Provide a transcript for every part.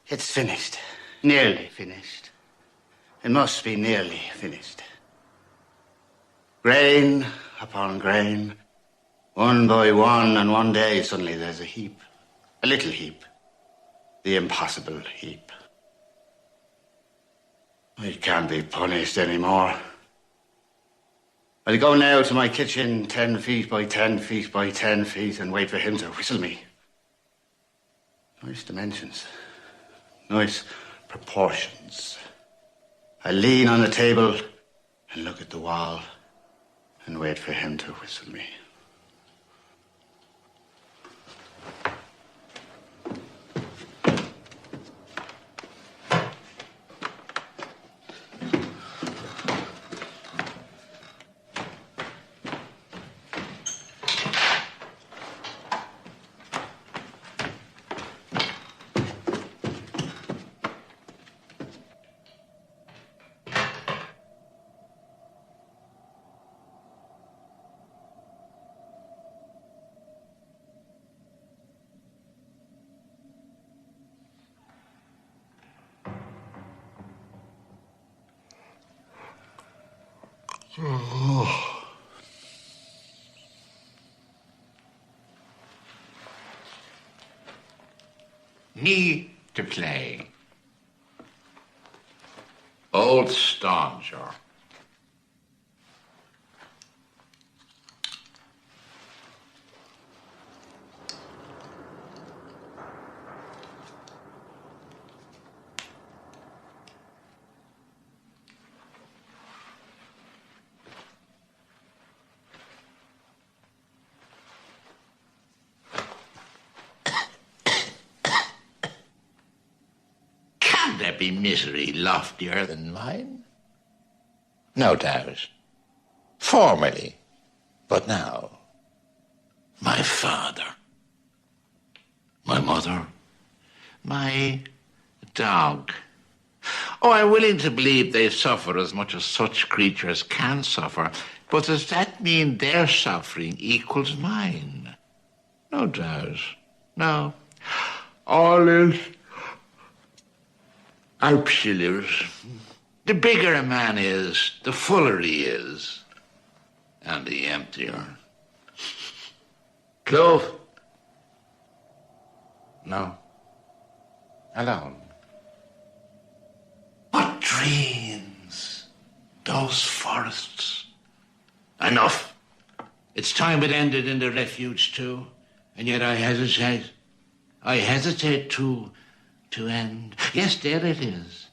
It's finished. Nearly finished. It must be nearly finished. Grain upon grain, one by one, and one day suddenly there's a heap. A little heap. The impossible heap. I can't be punished anymore. I'll go now to my kitchen, 10 feet by 10 feet by 10 feet, and wait for him to whistle me. Nice dimensions. Nice proportions. I lean on the table and look at the wall and wait for him to whistle me. Me to play. Old stauncher. There be misery loftier than mine? No doubt. Formerly. But now. My father. My mother. My dog. Oh, I'm willing to believe they suffer as much as such creatures can suffer. But does that mean their suffering equals mine? No doubt. No. All is Alpschillers. The bigger a man is, the fuller he is, and the emptier. Clove? No. Alone. What dreams, those forests. Enough. It's time it ended in the refuge too, and yet I hesitate. I hesitate to end. Yes, there it is.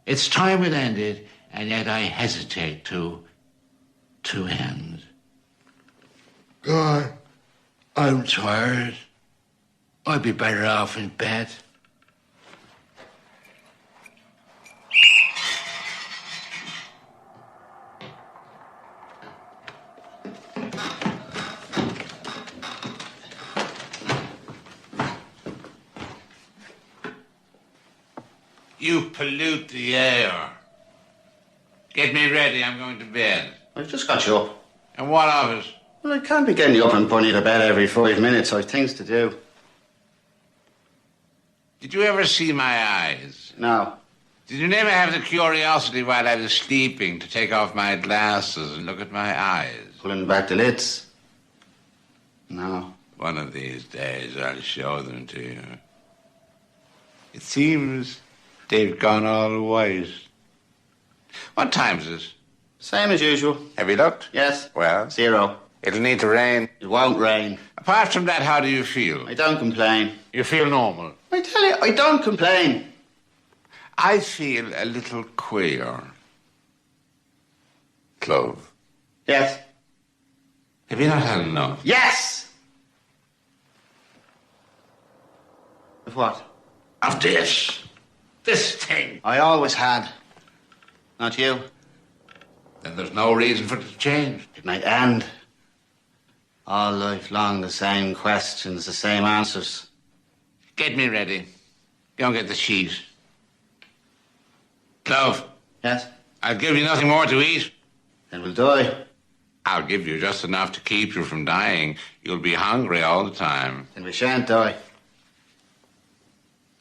It's time it ended, and yet I hesitate to end. God, I'm tired. I'd be better off in bed. You pollute the air. Get me ready, I'm going to bed. I've just got you up. And what of it? Well, I can't be getting you up and putting you to bed every 5 minutes. I've things to do. Did you ever see my eyes? No. Did you never have the curiosity while I was sleeping to take off my glasses and look at my eyes? Pulling back the lids? No. One of these days I'll show them to you. It seems they've gone all white. What time is it? Same as usual. Have you looked? Yes. Well? 0. It'll need to rain. It won't rain. Apart from that, how do you feel? I don't complain. You feel normal? I tell you, I don't complain. I feel a little queer. Clove? Yes. Have you not had enough? Yes! Of what? Of this. This thing. I always had. Not you. Then there's no reason for it to change. It might end. All life long, the same questions, the same answers. Get me ready. Go and get the sheet. Clove. Yes? I'll give you nothing more to eat. Then we'll die. I'll give you just enough to keep you from dying. You'll be hungry all the time. Then we shan't die.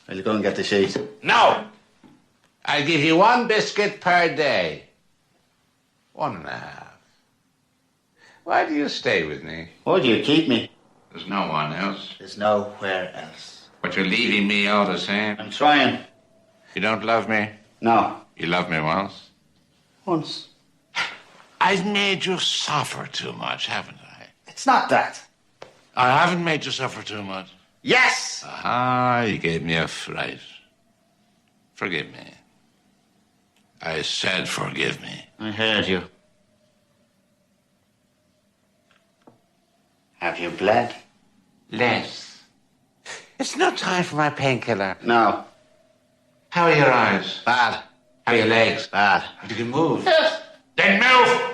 I'll go and get the sheet. No! I'll give you 1 biscuit per day. 1.5. Why do you stay with me? Why do you keep me? There's no one else. There's nowhere else. But you're leaving me all the same. I'm trying. You don't love me? No. You loved me once? Once. I've made you suffer too much, haven't I? It's not that. I haven't made you suffer too much. Yes! Ah, you gave me a fright. Forgive me. I said forgive me. I heard you. Have you bled? Less. It's no time for my painkiller. No. How are your eyes? Bad. How are your legs? Bad. You can move. Yes. Then move!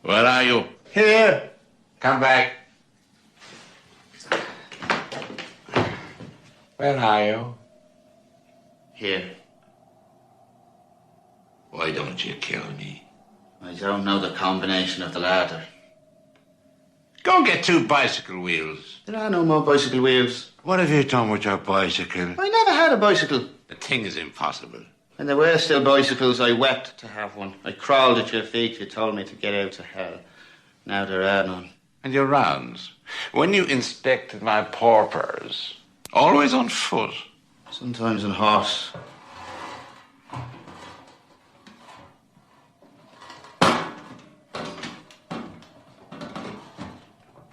Where are you? Here. Come back. Where are you? Here. Why don't you kill me? I don't know the combination of the ladder. Go and get 2 bicycle wheels. There are no more bicycle wheels. What have you done with your bicycle? I never had a bicycle. The thing is impossible. When there were still bicycles, I wept to have one. I crawled at your feet. You told me to get out to hell. Now there are none. And your rounds? When you inspected my paupers, always on foot. Sometimes on horse.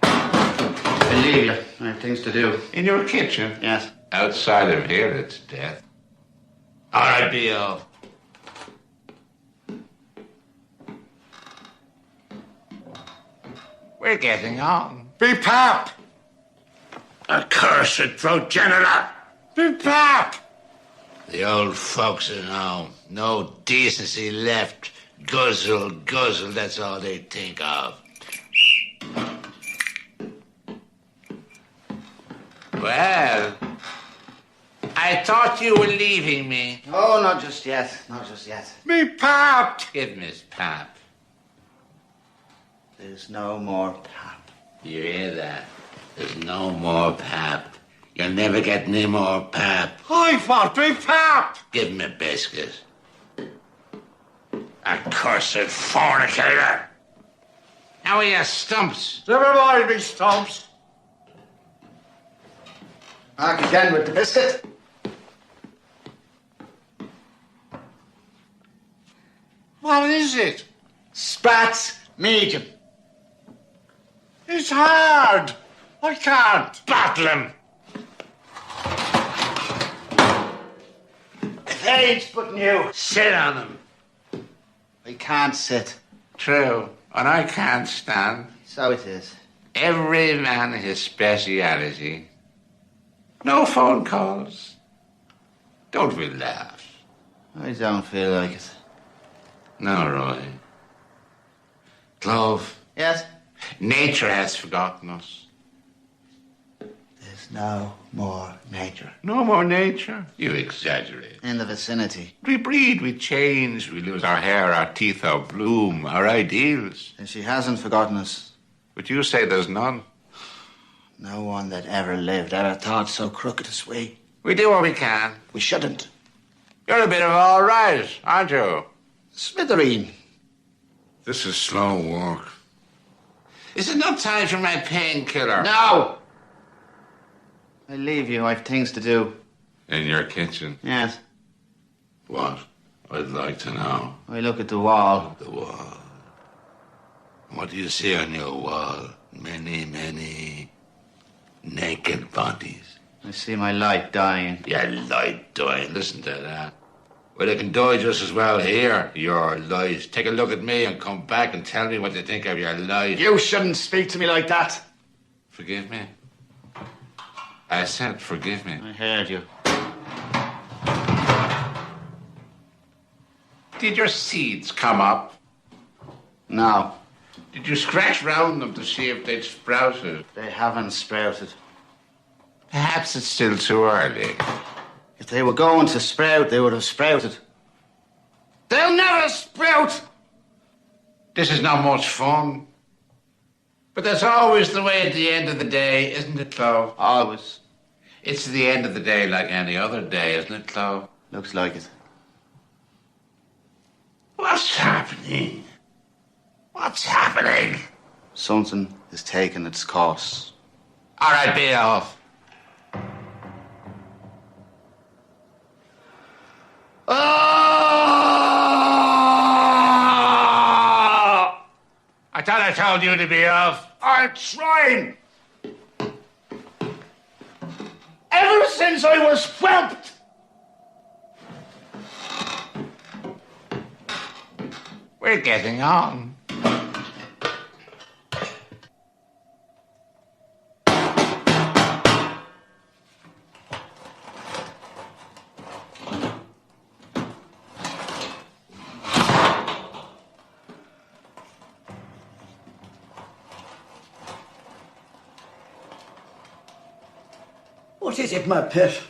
I leave you. I have things to do. In your kitchen? Yes. Outside of here, it's death. All right, B.O. We're getting on. Be pap! Accursed progenitor! Be pap! The old folks at home. No decency left. Guzzle, guzzle, that's all they think of. Well, I thought you were leaving me. Oh, not just yet. Not just yet. Me pap! Give Miss Pap. There's no more pap. You hear that? There's no more pap. You'll never get any more pap. I want me pap! Give him a biscuit. Accursed fornicator. How are your stumps? Never mind me stumps. Back again with the biscuit. What is it? Spats medium. It's hard. I can't battle him. It ain't but new. Sit on him. I can't sit. True. And I can't stand. So it is. Every man his speciality. No phone calls. Don't we laugh? I don't feel like it. No, Roy. Clove, Yes? nature has forgotten us. There's no more nature. No more nature? You exaggerate. In the vicinity. We breed, we change, we lose our hair, our teeth, our bloom, our ideals. And she hasn't forgotten us. But you say there's none. No one that ever lived ever thought so crooked as we. We do what we can. We shouldn't. You're a bit of all right, aren't you? Smithereen. This is slow work. Is it not time for my painkiller? No! I leave you. I've things to do. In your kitchen? Yes. What? I'd like to know. I look at the wall. The wall. What do you see on your wall? Many, many naked bodies. I see my light dying. Your light dying. Listen to that. Well, it can die just as well here, your light. Take a look at me and come back and tell me what you think of your light. You shouldn't speak to me like that. Forgive me? I said forgive me. I heard you. Did your seeds come up? No. Did you scratch round them to see if they'd sprouted? They haven't sprouted. Perhaps it's still too early. If they were going to sprout, they would have sprouted. They'll never sprout! This is not much fun. But that's always the way at the end of the day, isn't it, Chloe? Always. It's the end of the day like any other day, isn't it, Chloe? Looks like it. What's happening? What's happening? Something is taking its course. All right, be off. I thought I told you to be off. I'm trying. Ever since I was whelped. We're getting on. What is it, my pet?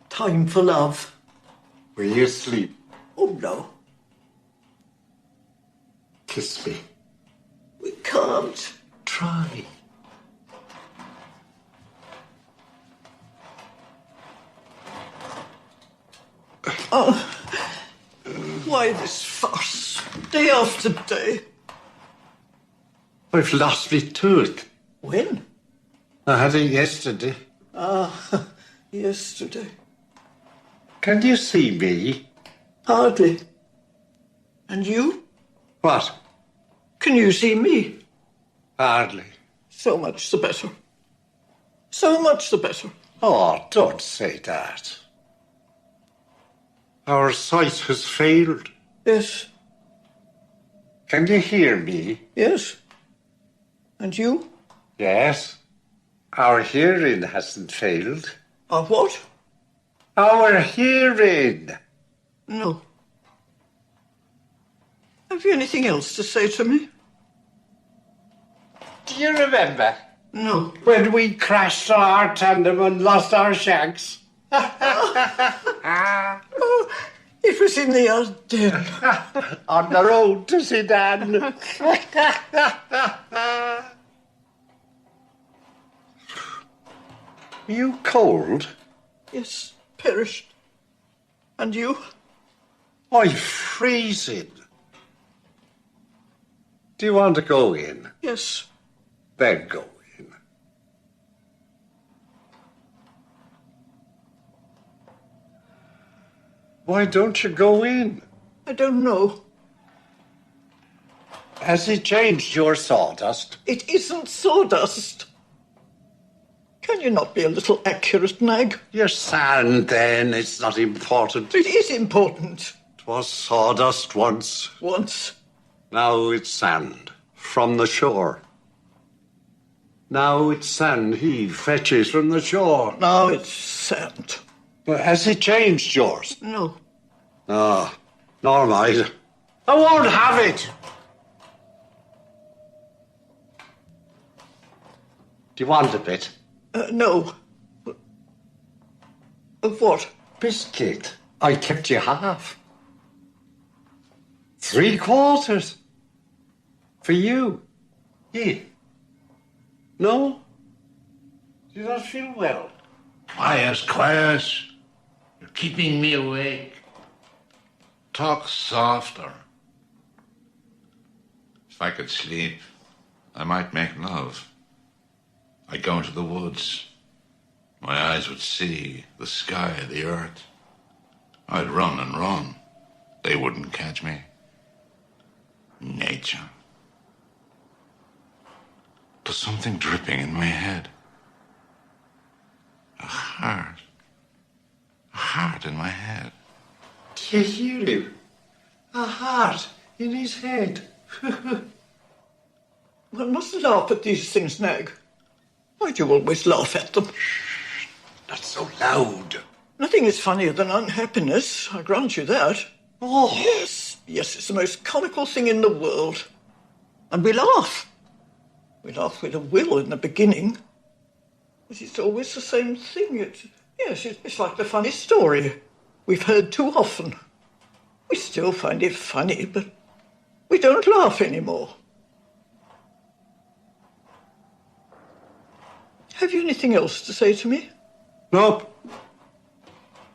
Time for love? Were you asleep? Oh, no. Kiss me. We can't. Try. Oh, why this farce? Day after day. I've lost my tooth. When? I had it yesterday. Ah, yesterday. Can you see me? Hardly. And you? What? Can you see me? Hardly. So much the better. So much the better. Oh, don't say that. Our sight has failed. Yes, Can you hear me? yes. And you? Yes. Our hearing hasn't failed. Are what? Our hearing. No. Have you anything else to say to me? Do you remember No. when we crashed on our tandem and lost our shanks? Oh, it was in the Ardennes. On the road to Sedan. Are you cold? Yes, perished. And you? I'm freezing. Do you want to go in? Yes. Then go in. Why don't you go in? I don't know. Has he changed your sawdust? It isn't sawdust. Can you not be a little accurate, Nag? Your sand, then. It's not important. It is important. It was sawdust once. Once. Now it's sand. From the shore. Now it's sand he fetches from the shore. Now it's sand. But has he changed yours? No. Ah, nor mine. I won't have it. Do you want a bit? No. Of what? Biscuit. I kept you half. 3/4. For you. Yeah. No? Do you not feel well? Quiet, quiet. You're keeping me awake. Talk softer. If I could sleep, I might make love. I'd go into the woods. My eyes would see the sky, the earth. I'd run and run. They wouldn't catch me. Nature. There's something dripping in my head. A heart. A heart in my head. Do you hear him? A heart in his head. One must laugh at these things, Nag. Why do you always laugh at them? Not so loud. Nothing is funnier than unhappiness, I grant you that. Oh. Yes, yes, it's the most comical thing in the world. And we laugh. We laugh with a will in the beginning. But it's always the same thing. It's like the funny story we've heard too often. We still find it funny, but we don't laugh anymore. Have you anything else to say to me? Nope.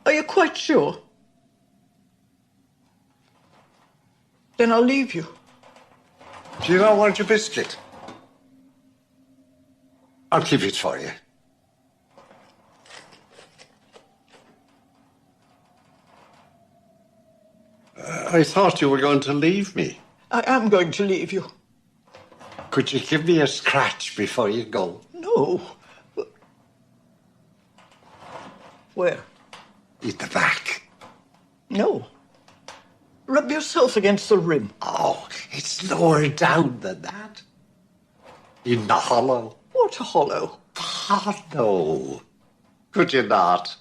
Are you quite sure? Then I'll leave you. Do you not want your biscuit? I'll keep it for you. I thought you were going to leave me. I am going to leave you. Could you give me a scratch before you go? No. Where? In the back. No. Rub yourself against the rim. Oh, it's lower down than that. In the hollow. What a hollow. Hollow. Could you not?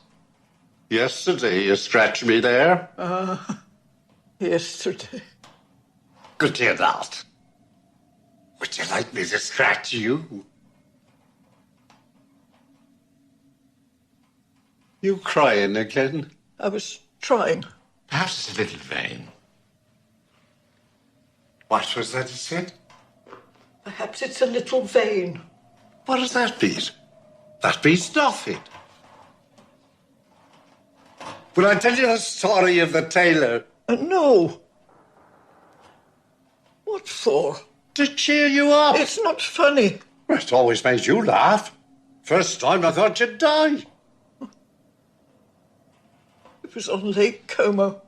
Yesterday you scratched me there. Yesterday. Could you not? Would you like me to scratch you? You crying again? I was trying. Perhaps it's a little vain. What was that you said? Perhaps it's a little vain. What does that mean? That means nothing. Will I tell you the story of the tailor? No. What for? To cheer you up. It's not funny. It always made you laugh. First time I thought you'd die. It was on Lake Como.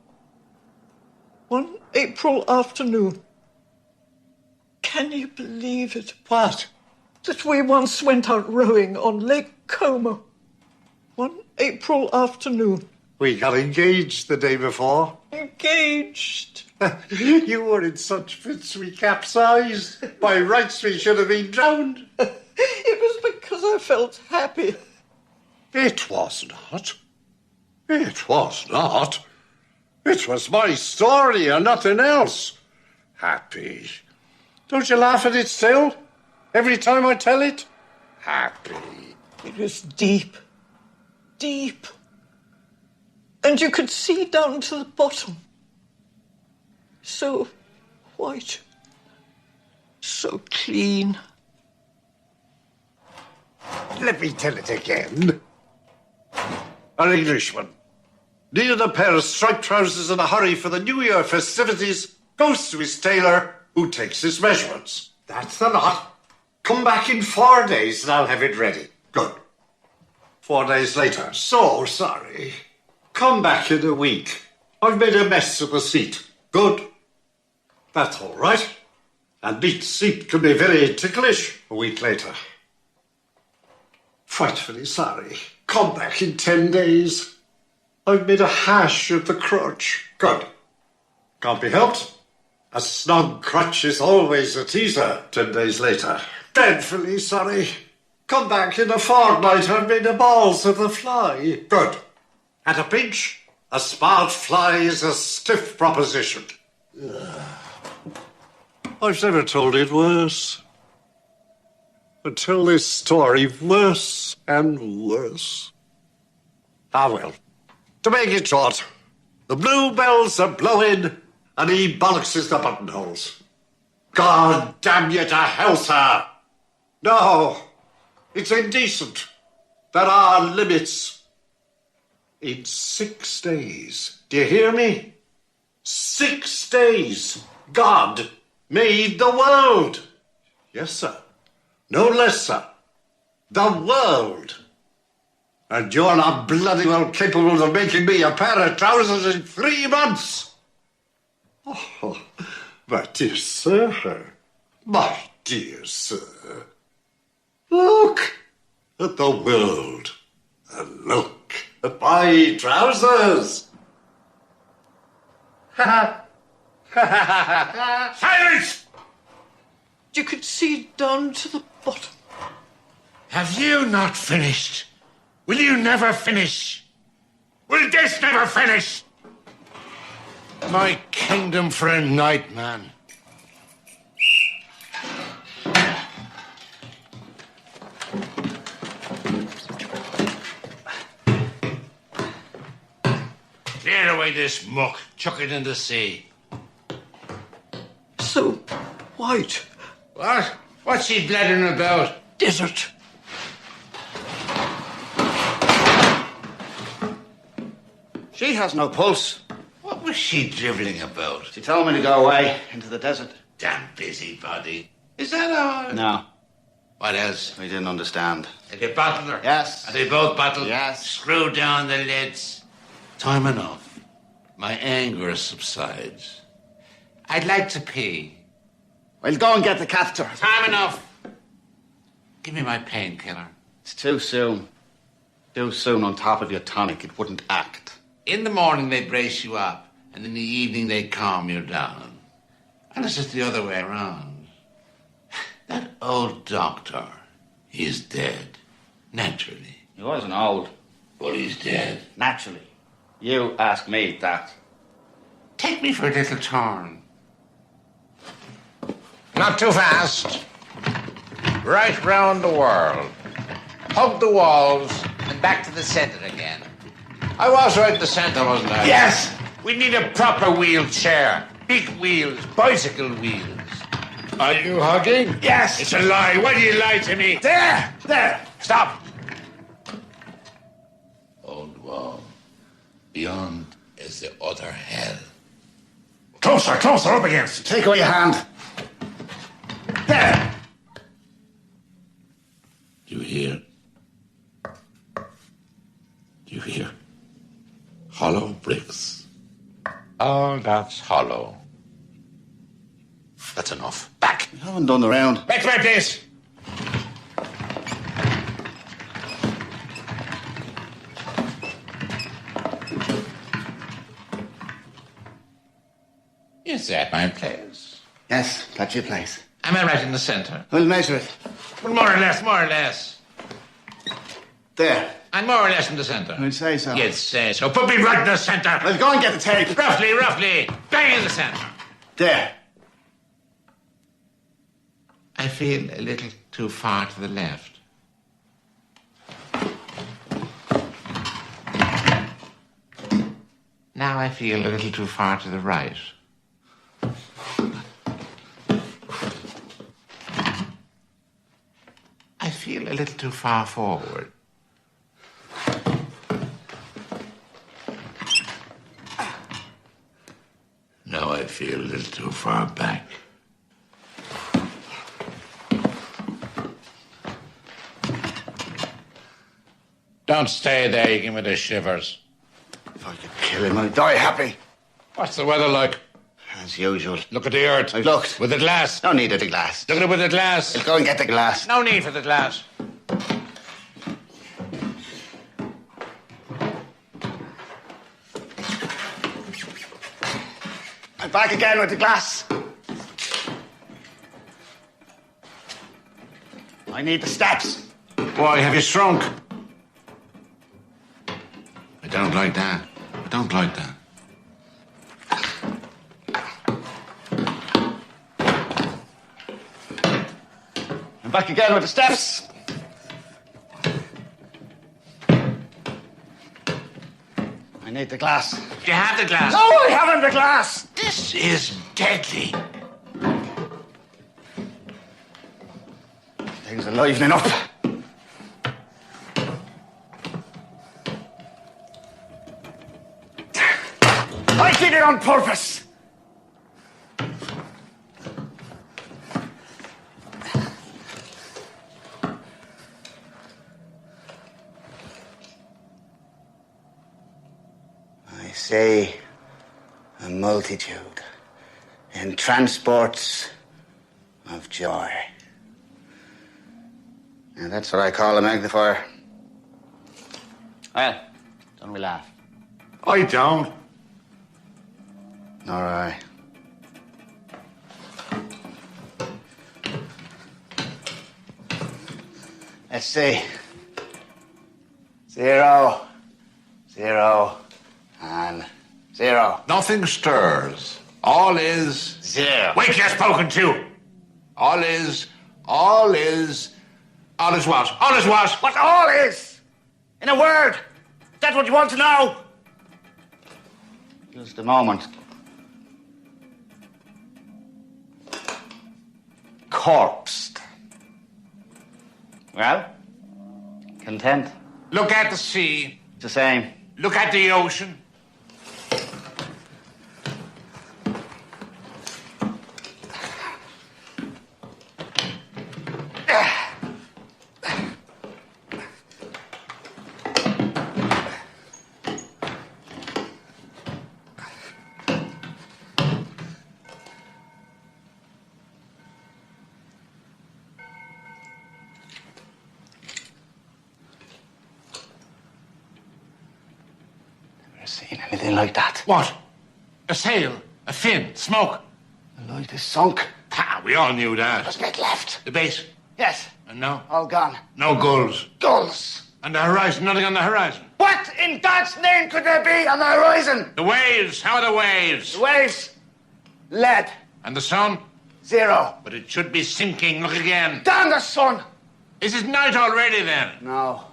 One April afternoon. Can you believe it? What? That we once went out rowing on Lake Como. One April afternoon. We got engaged the day before. Engaged. You were in such fits we capsized. By rights we should have been drowned. It was because I felt happy. It was not. It was not. It was my story and nothing else. Happy. Don't you laugh at it still? Every time I tell it? Happy. It was deep. Deep. And you could see down to the bottom. So white. So clean. Let me tell it again. An Englishman, needed a pair of striped trousers in a hurry for the New Year festivities, goes to his tailor, who takes his measurements. That's the lot. Come back in 4 days and I'll have it ready. Good. 4 days later. So sorry. Come back in a week. I've made a mess of the seat. Good. That's all right. And neat seat can be very ticklish a week later. Frightfully sorry. Come back in 10 days. I've made a hash of the crutch. Good. Can't be helped. A snug crutch is always a teaser 10 days later. Dreadfully sorry. Come back in a fortnight. I've made a balls of the fly. Good. At a pinch, a smart fly is a stiff proposition. I've never told it worse. Until this story worse and worse. Ah, well. To make it short, the bluebells are blowing and he bollockses the buttonholes. God damn you to hell, sir. No, it's indecent. There are limits. In 6 days, do you hear me? 6 days, God made the world. Yes, sir. No less, sir. The world. And you're not bloody well capable of making me a pair of trousers in 3 months. Oh, my dear sir. My dear sir. Look at the world. And look at my trousers. Silence! You could see down to the bottom. Have you not finished? Will you never finish? Will this never finish? My kingdom for a night, man. Clear away this muck. Chuck it in the sea. So white. What? What's she blathering about? Desert. She has no pulse. What was she dribbling about? She told me to go away into the desert. Damn busybody. Is that all? No. What else? I didn't understand. Did they bottle her? Yes. Are they both bottled? Yes. Screw down the lids. Time enough. My anger subsides. I'd like to pee. Well, go and get the catheter. Time enough. Give me my painkiller. It's too soon. Too soon on top of your tonic. It wouldn't act. In the morning they brace you up, and in the evening they calm you down. And it's just the other way around. That old doctor, he's dead. Naturally. He wasn't old. But he's dead. Naturally. You ask me that. Take me for a little turn. Not too fast. Right round the world. Hug the walls and back to the center again. I was right in the center, wasn't I? Yes! We need a proper wheelchair. Big wheels, bicycle wheels. Are you hugging? Yes! It's a lie. Why do you lie to me? There! There! Stop! Old wall. Beyond is the other hell. Closer, closer, up against. Take away your hand. There! You hear? You hear? Hollow bricks. Oh, that's hollow. That's enough. Back! You haven't done the round. Back to my place! Is that my place? Yes, that's your place. Am I right in the center? We'll measure it. Well, more or less, more or less. There. I'm more or less in the center. I'd say so. You'd say so. Put me right in the center. Well, go and get the tape. Roughly, roughly. Bang in the center. There. I feel a little too far to the left. Now I feel a little too far to the right. I feel a little too far forward. Now I feel a little too far back. Don't stay there, you give me the shivers. If I could kill him, I'd die happy. What's the weather like? As usual. Look at the earth. I've looked. With the glass. No need of the glass. Look at it with the glass. We'll go and get the glass. No need for the glass. I'm back again with the glass. I need the steps. Why, have you shrunk? I don't like that. I don't like that. I'm back again with the steps. I need the glass. Do you have the glass? No, I haven't the glass. This is deadly. Things are livening up. I did it on purpose. I say a multitude in transports of joy. And that's what I call a magnifier. Well, don't we laugh? I don't. Nor I. Let's see. 0, 0, and 0. Nothing stirs. All is... 0. Wait, you're spoken to. All is what? All is what? What all is? In a word. That's what you want to know. Just a moment. Corpsed. Well, content. Look at the sea. It's the same. Look at the ocean. seen anything like that. What? A sail, a fin, smoke. The light is sunk. Ah, we all knew that. There's a bit left. The base. Yes. And no? All gone. No gulls. Gulls. And the horizon, nothing on the horizon. What in God's name could there be on the horizon? The waves, how are the waves? The waves. Lead. And the sun? 0. But it should be sinking, look again. Damn the sun. Is it night already then? No.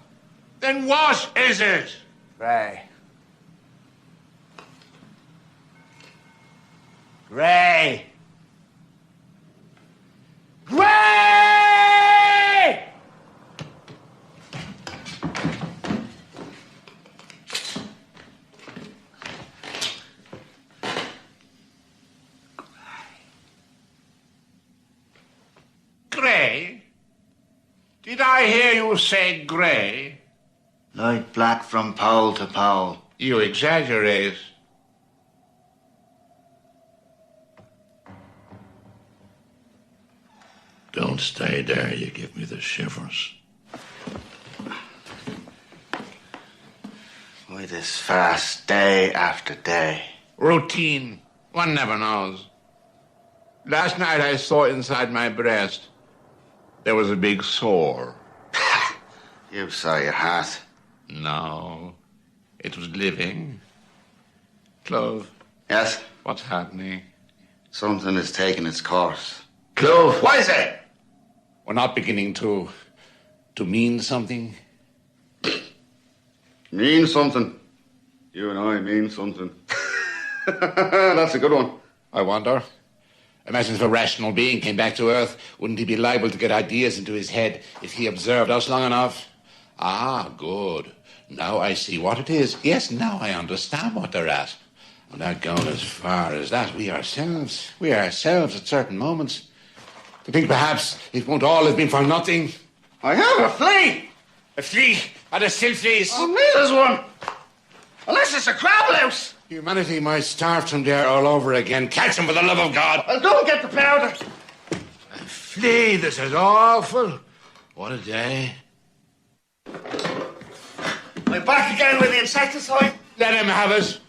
Then what is it? Grey. Grey. Grey! Grey? Did I hear you say grey? Light black from pole to pole. You exaggerate. Don't stay there, you give me the shivers. Why this fast, day after day? Routine. One never knows. Last night I saw inside my breast there was a big sore. You saw your hat. No, it was living. Clove, Yes? what's happening? Something is taking its course. Clove, What is it? we're not beginning to mean something. Mean something. You and I mean something. That's a good one. I wonder. Imagine if a rational being came back to Earth. Wouldn't he be liable to get ideas into his head if he observed us long enough? Ah, good. Now I see what it is. Yes, now I understand what they're at. Without going as far as that, we ourselves at certain moments. To think perhaps it won't all have been for nothing. I have a flea. A flea and a still fleas. Oh, me there's one. Unless it's a crab louse. Humanity might start from there all over again. Catch him for the love of God. Well, don't get the powder. A flea, this is awful. What a day. I'm back again with the insecticide. Let him have it.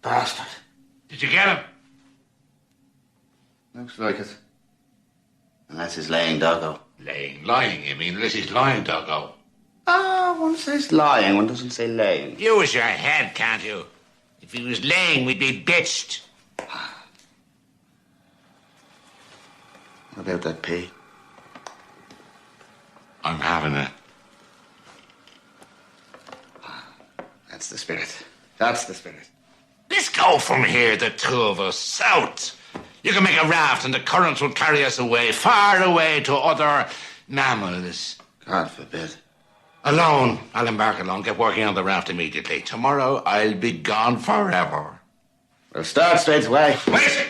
Bastard. Did you get him? Looks like it. Unless he's laying doggo. Lying, you mean? Unless he's lying, doggo. Ah, one says lying, one doesn't say laying. Use your head, can't you? If he was laying, we'd be bitched. What about that pea? I'm having it. That's the spirit. That's the spirit. Let's go from here, the two of us, south. You can make a raft and the currents will carry us away, far away to other mammals. God forbid. Alone. I'll embark alone. Get working on the raft immediately. Tomorrow, I'll be gone forever. We'll start straight away. Wait!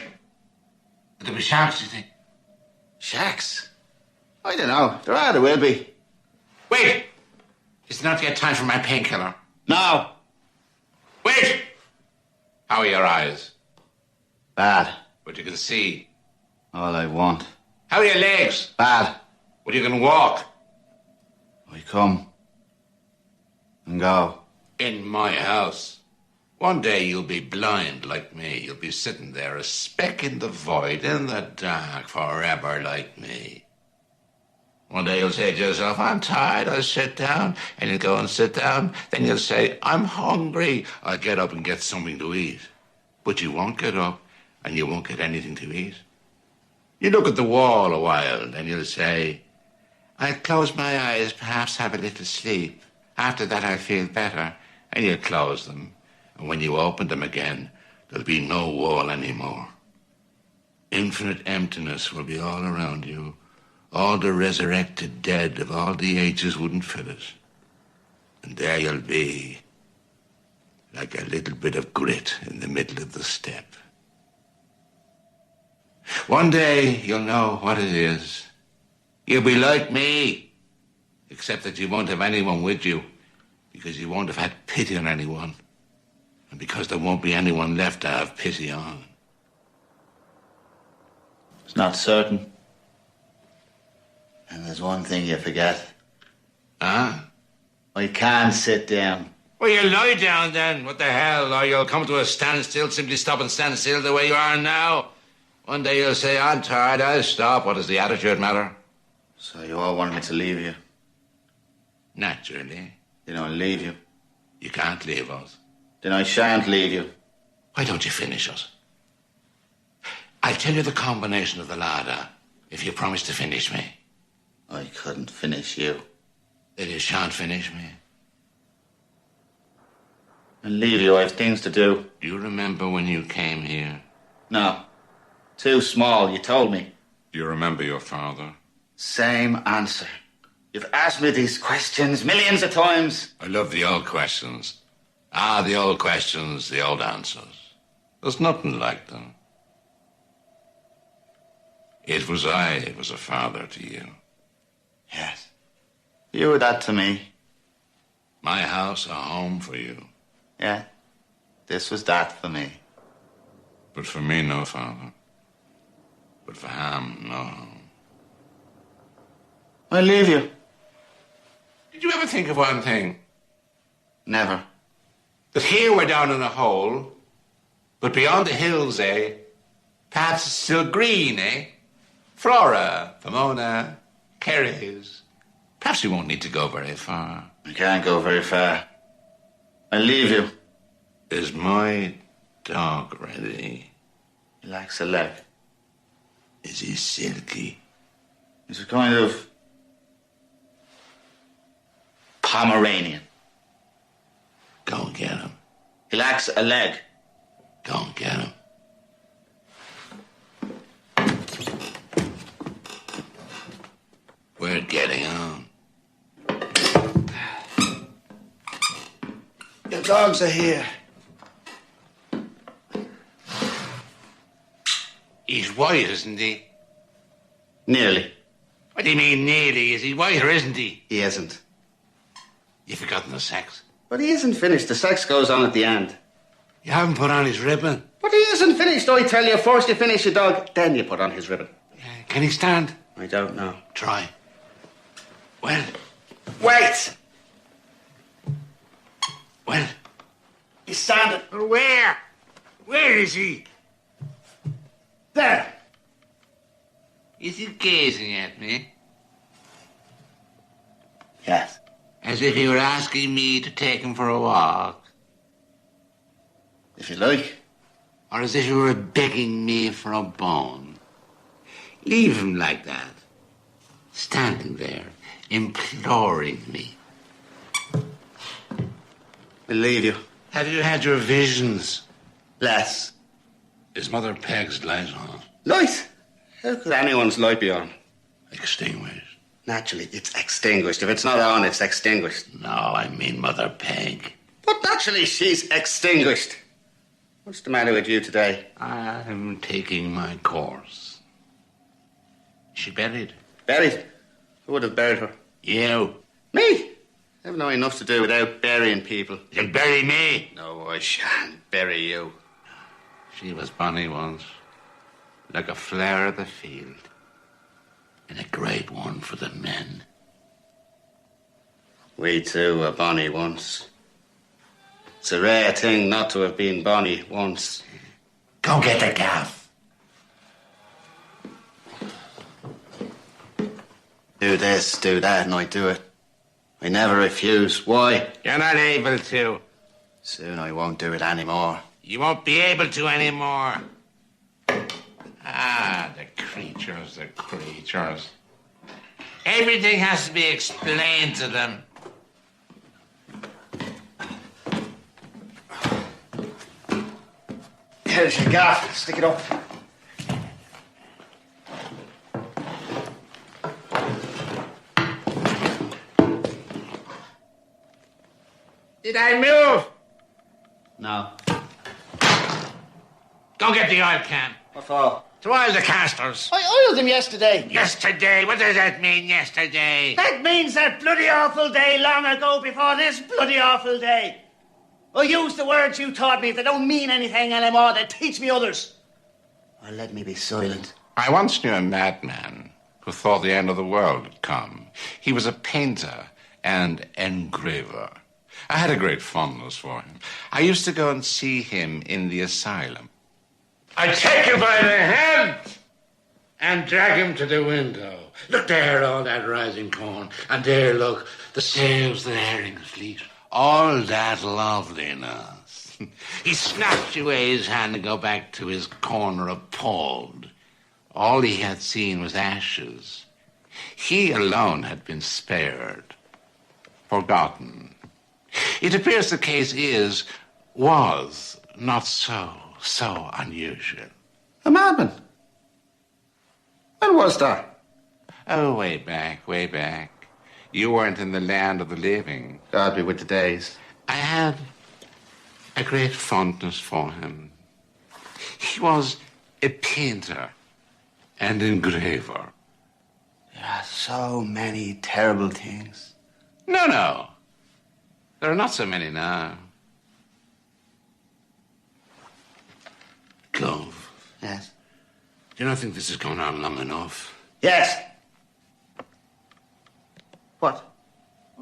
There'll be sharks, you think? Shacks? I don't know. There will be. Wait! It's not yet time for my painkiller. No. Wait! How are your eyes? Bad. But you can see. All I want. How are your legs? Bad. But you can walk. I come and go. In my house. One day you'll be blind like me. You'll be sitting there, a speck in the void, in the dark, forever like me. One day you'll say to yourself, I'm tired, I'll sit down. And you'll go and sit down. Then you'll say, I'm hungry. I'll get up and get something to eat. But you won't get up, and you won't get anything to eat. You look at the wall a while, then you'll say, I'll close my eyes, perhaps have a little sleep. After that I'll feel better. And you'll close them. And when you open them again, there'll be no wall anymore. Infinite emptiness will be all around you. All the resurrected dead of all the ages wouldn't fit it. And there you'll be, like a little bit of grit in the middle of the step. One day you'll know what it is. You'll be like me, except that you won't have anyone with you. Because you won't have had pity on anyone. And because there won't be anyone left to have pity on. It's not certain. And there's one thing you forget. Huh? I can't sit down. Well, you lie down then. What the hell? Or you'll come to a standstill, simply stop and stand still the way you are now. One day you'll say, I'm tired, I'll stop. What does the attitude matter? So you all want me to leave you? Naturally. Then I'll leave you. You can't leave us. Then I shan't leave you. Why don't you finish us? I'll tell you the combination of the larder if you promise to finish me. I couldn't finish you. Then you shan't finish me. I'll leave you. I have things to do. Do you remember when you came here? No. Too small, you told me. Do you remember your father? Same answer. You've asked me these questions millions of times. I love the old questions. Ah, the old questions, the old answers. There's nothing like them. It was I was a father to you. Yes. You were that to me. My house, a home for you. Yeah. This was that for me. But for me, no father. But for him, no home. I'll leave you. Did you ever think of one thing? Never. That here we're down in a hole, but beyond the hills, eh? Perhaps it's still green, eh? Flora, Pomona, Kerries. Perhaps we won't need to go very far. I can't go very far. I'll leave you. Is my dog ready? He lacks a leg. Is he silky? He's a kind of Pomeranian. Go and get him. He lacks a leg. Go and get him. We're getting on. Your dogs are here. He's white, isn't he? Nearly. What do you mean nearly? Is he white or isn't he? He isn't. You've forgotten the sex. But he isn't finished. The sex goes on at the end. You haven't put on his ribbon. But he isn't finished, I tell you. First you finish your dog, then you put on his ribbon. Can he stand? I don't know. Try. Well. Wait! Well. He's standing. Where? Where is he? There. Is he gazing at me? Yes. As if he were asking me to take him for a walk? If you like. Or as if he were begging me for a bone? Leave him like that. Standing there, imploring me. Believe you. Have you had your visions? Less. Is Mother Peg's light on? Light? How could anyone's light be on? Extinguished. Naturally, it's extinguished. If it's not on, it's extinguished. No, I mean Mother Peg. But naturally, she's extinguished. What's the matter with you today? I'm taking my course. Is she buried? Buried? Who would have buried her? You. Me? I haven't know enough to do without burying people. You'll bury me. No, I shan't bury you. She was bonny once, like a flower of the field, and a great one for the men. We too were bonny once. It's a rare thing not to have been bonny once. Go get the gaff. Do this, do that, and I do it. I never refuse. Why? You're not able to. Soon I won't do it anymore. You won't be able to anymore. Ah, the creatures, the creatures. Everything has to be explained to them. Here's your gaff. Stick it up. Did I move? No. Go get the oil can. What for? To oil the casters. I oiled them yesterday. Yesterday? What does that mean, yesterday? That means that bloody awful day long ago before this bloody awful day. I use the words you taught me. They don't mean anything anymore. They teach me others. Or let me be silent. I once knew a madman who thought the end of the world had come. He was a painter and engraver. I had a great fondness for him. I used to go and see him in the asylum. I'd take him by the hand and drag him to the window. Look there, all that rising corn. And there, look, the sails, the herring's fleet. All that loveliness. He snatched away his hand and go back to his corner appalled. All he had seen was ashes. He alone had been spared, forgotten. It appears the case was not so unusual. A madman? When was that? Oh, way back. You weren't in the land of the living. God be with the days. I had a great fondness for him. He was a painter and engraver. There are so many terrible things. No. There are not so many now. Clove. Yes. Do you not think this has gone on long enough? Yes. What?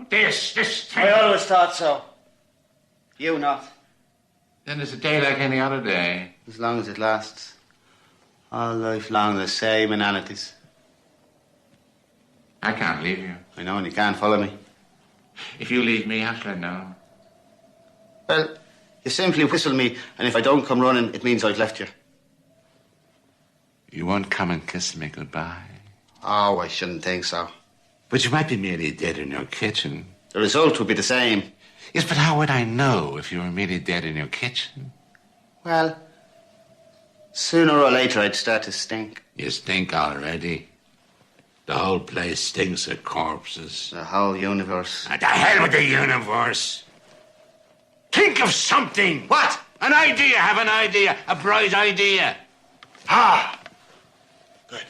This thing. I always thought so. You not. Then it's a day like any other day. As long as it lasts. All life long, the same inanities. I can't leave you. I know, and you can't follow me. If you leave me, how shall I know? Well, you simply whistle me, and if I don't come running, it means I've left you. You won't come and kiss me goodbye. Oh, I shouldn't think so. But you might be merely dead in your kitchen. The result would be the same. Yes, but how would I know if you were merely dead in your kitchen? Well, sooner or later I'd start to stink. You stink already. The whole place stinks of corpses. The whole universe. And the hell with the universe. Think of something. What? An idea. Have an idea. A bright idea. Ah! Good.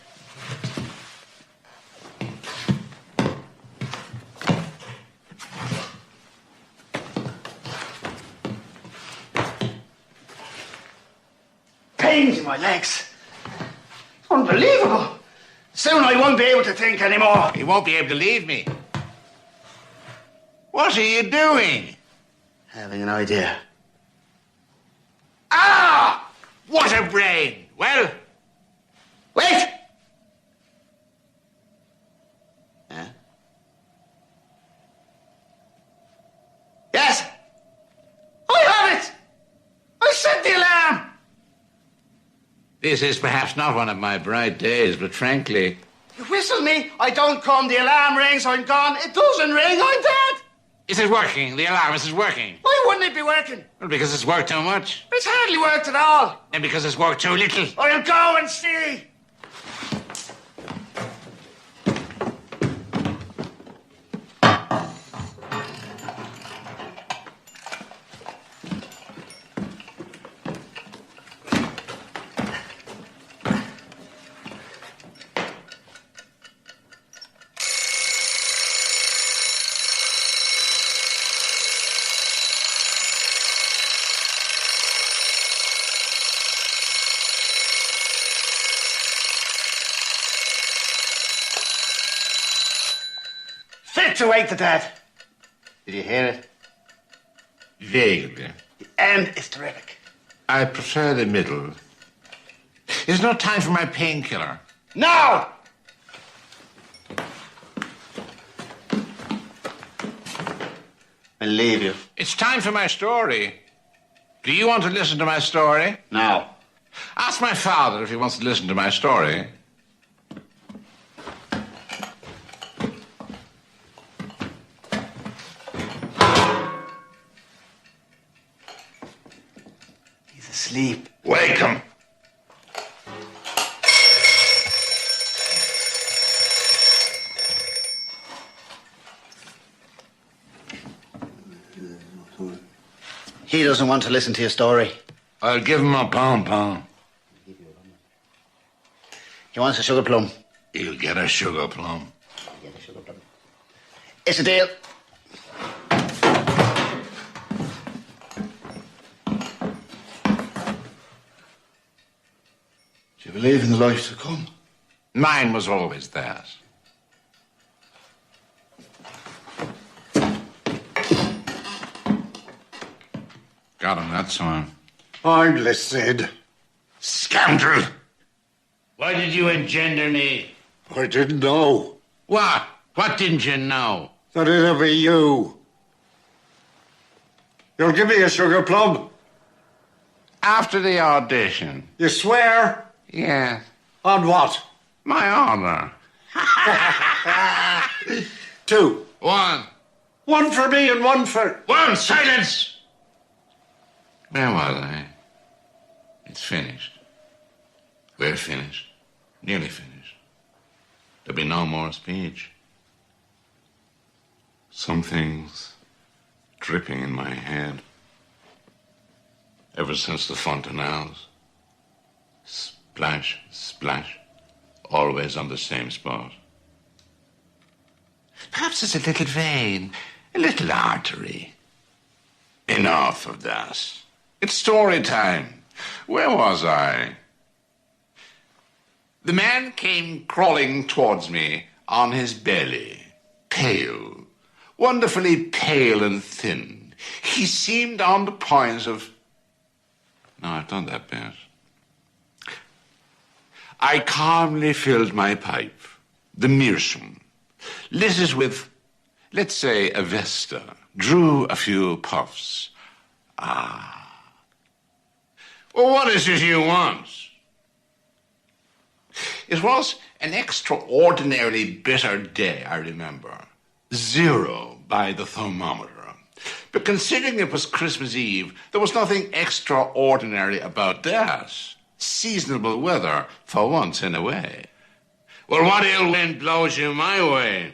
Pains in my legs. Unbelievable. Soon I won't be able to think anymore. You won't be able to leave me. What are you doing? Having an idea. Ah! What a brain. Well? Wait! Huh? Yes! I have it! I set the alarm! This is perhaps not one of my bright days, but frankly... You whistle me, I don't come, the alarm rings, I'm gone. It doesn't ring, I'm dead! Is it working? The alarm, is it working? Why wouldn't it be working? Well, because it's worked too much. It's hardly worked at all. And because it's worked too little. I'll go and see. Fit to wake the dead. Did you hear it? Vaguely. The end is terrific. I prefer the middle. There's no time for my painkiller. Now! I'll leave you. It's time for my story. Do you want to listen to my story? Now. Ask my father if he wants to listen to my story. He's asleep. Wake him. He doesn't want to listen to your story. I'll give him a pom-pom. He wants a sugar plum. He'll get a sugar plum. It's a deal. Do you believe in the life to come? Mine was always that. Got him that time. I'm listening. Scoundrel! Why did you engender me? I didn't know What? What didn't you know? that it'd be you. You'll give me a sugar plum? After the audition. You swear? Yeah. On what? My honor. 2. One. One for me and one for... One! Silence! Where was I? It's finished. We're finished. Nearly finished. There'll be no more speech. Something's dripping in my head. Ever since the fontanelles. Splash, splash. Always on the same spot. Perhaps it's a little vein, a little artery. Enough of that. It's story time. Where was I? The man came crawling towards me on his belly, pale, wonderfully pale and thin. He seemed on the point of... No, I've done that bit. I calmly filled my pipe, the meerschaum, lit it with, let's say, a Vesta, drew a few puffs. Well, what is it you want? It was an extraordinarily bitter day, I remember. 0 by the thermometer. But considering it was Christmas Eve, there was nothing extraordinary about that. Seasonable weather, for once in a way. Well, what ill wind blows you my way?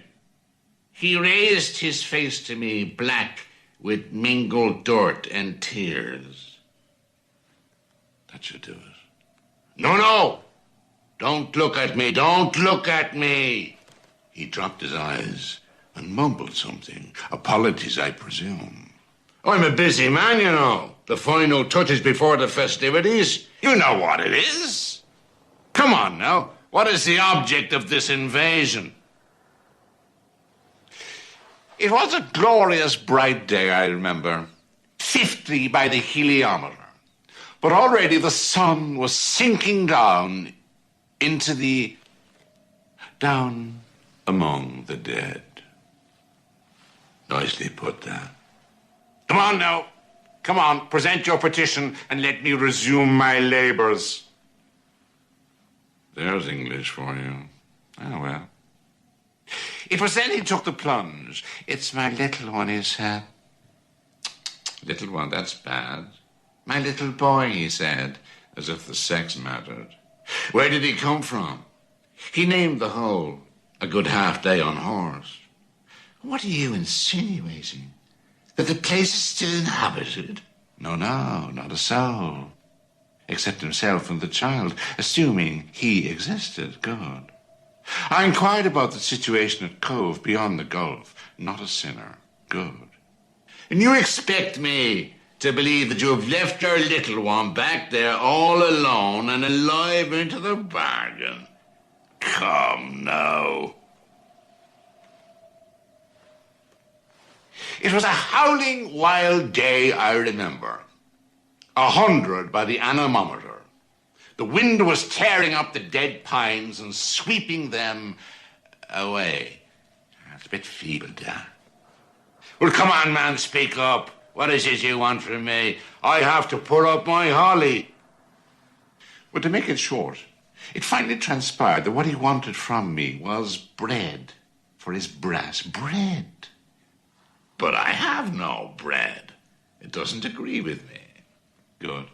He raised his face to me, black with mingled dirt and tears. That should do it. No, no! Don't look at me, don't look at me! He dropped his eyes and mumbled something. Apologies, I presume. I'm a busy man, you know. The final touches before the festivities. You know what it is. Come on now. What is the object of this invasion? It was a glorious bright day, I remember. 50 by the heliometer. But already the sun was sinking down into the... down among the dead. Nicely put, that. Come on now. Come on, present your petition and let me resume my labors. There's English for you. Oh, well. It was then he took the plunge. It's my little one, he said. Little one, that's bad. My little boy, he said, as if the sex mattered. Where did he come from? He named the whole, a good half day on horse. What are you insinuating? That the place is still inhabited? No, not a soul. Except himself and the child, assuming he existed. Good. I inquired about the situation at Cove beyond the Gulf. Not a sinner. Good. And you expect me to believe that you have left your little one back there all alone and alive into the bargain? Come now. It was a howling wild day, I remember. 100 by the anemometer. The wind was tearing up the dead pines and sweeping them away. It's a bit feeble, Dan. Well, come on, man, speak up. What is it you want from me? I have to put up my holly. But to make it short, it finally transpired that what he wanted from me was bread for his brass. Bread. But I have no bread. It doesn't agree with me. Good.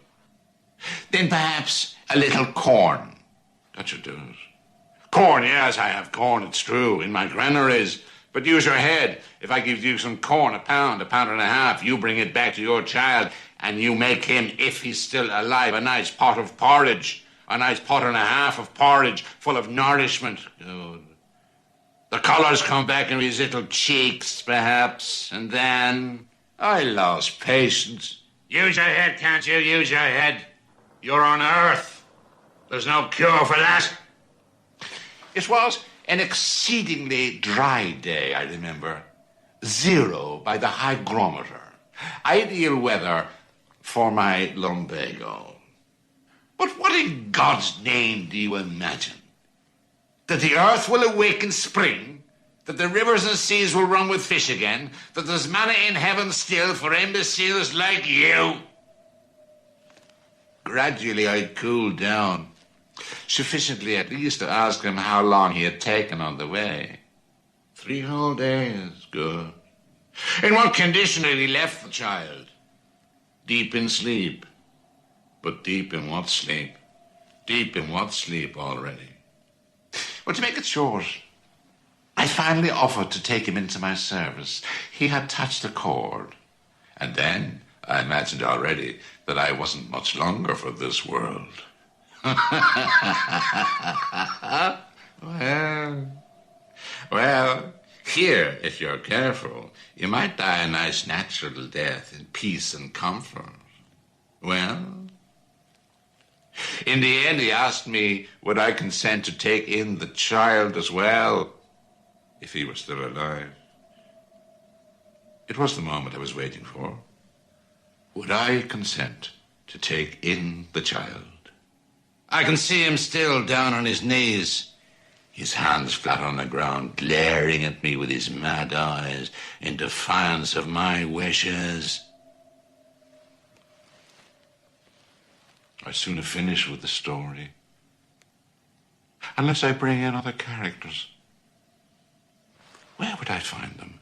Then perhaps a little corn. That should do it. Corn, yes, I have corn, it's true, in my granaries. But use your head. If I give you some corn, a pound and a half, you bring it back to your child, and you make him, if he's still alive, a nice pot of porridge. a nice pot and a half of porridge full of nourishment. Good. The colours come back in his little cheeks, perhaps, and then I lost patience. Use your head, can't you? Use your head. You're on Earth. There's no cure for that. It was an exceedingly dry day, I remember. 0 by the hygrometer. Ideal weather for my lumbago. But what in God's name do you imagine? That the earth will awake in spring? That the rivers and seas will run with fish again? That there's manna in heaven still for imbeciles like you? Gradually I cooled down. Sufficiently at least to ask him how long he had taken on the way. 3 whole days, good. In what condition had he left the child? Deep in sleep. But deep in what sleep? Deep in what sleep already? Well, to make it short, I finally offered to take him into my service. He had touched a chord. And then I imagined already that I wasn't much longer for this world. Well, here, if you're careful, you might die a nice natural death in peace and comfort. Well, in the end, he asked me would I consent to take in the child as well, if he were still alive. It was the moment I was waiting for. Would I consent to take in the child? I can see him still down on his knees, his hands flat on the ground, glaring at me with his mad eyes in defiance of my wishes. I'd sooner finish with the story, unless I bring in other characters. Where would I find them?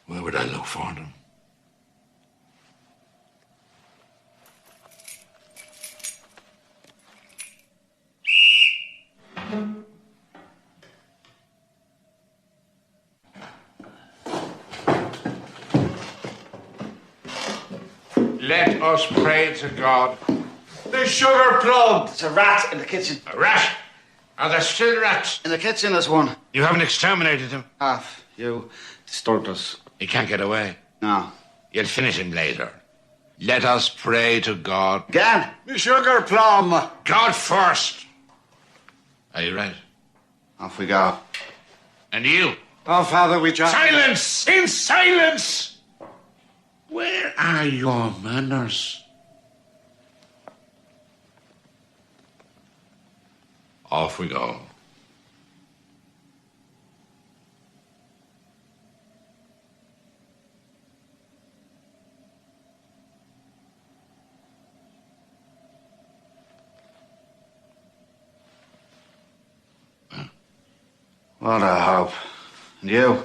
Where would I look for them? Let us pray to God. The sugar plum! There's a rat in the kitchen. A rat? Are there still rats? In the kitchen, there's one. You haven't exterminated him? Half. You disturbed us. He can't get away. No. You'll finish him later. Let us pray to God. Again? The sugar plum! God first. Are you ready? Off we go. And you? Oh, Father, we just... Silence! In silence! Where are your manners? Off we go. What a hope. And you?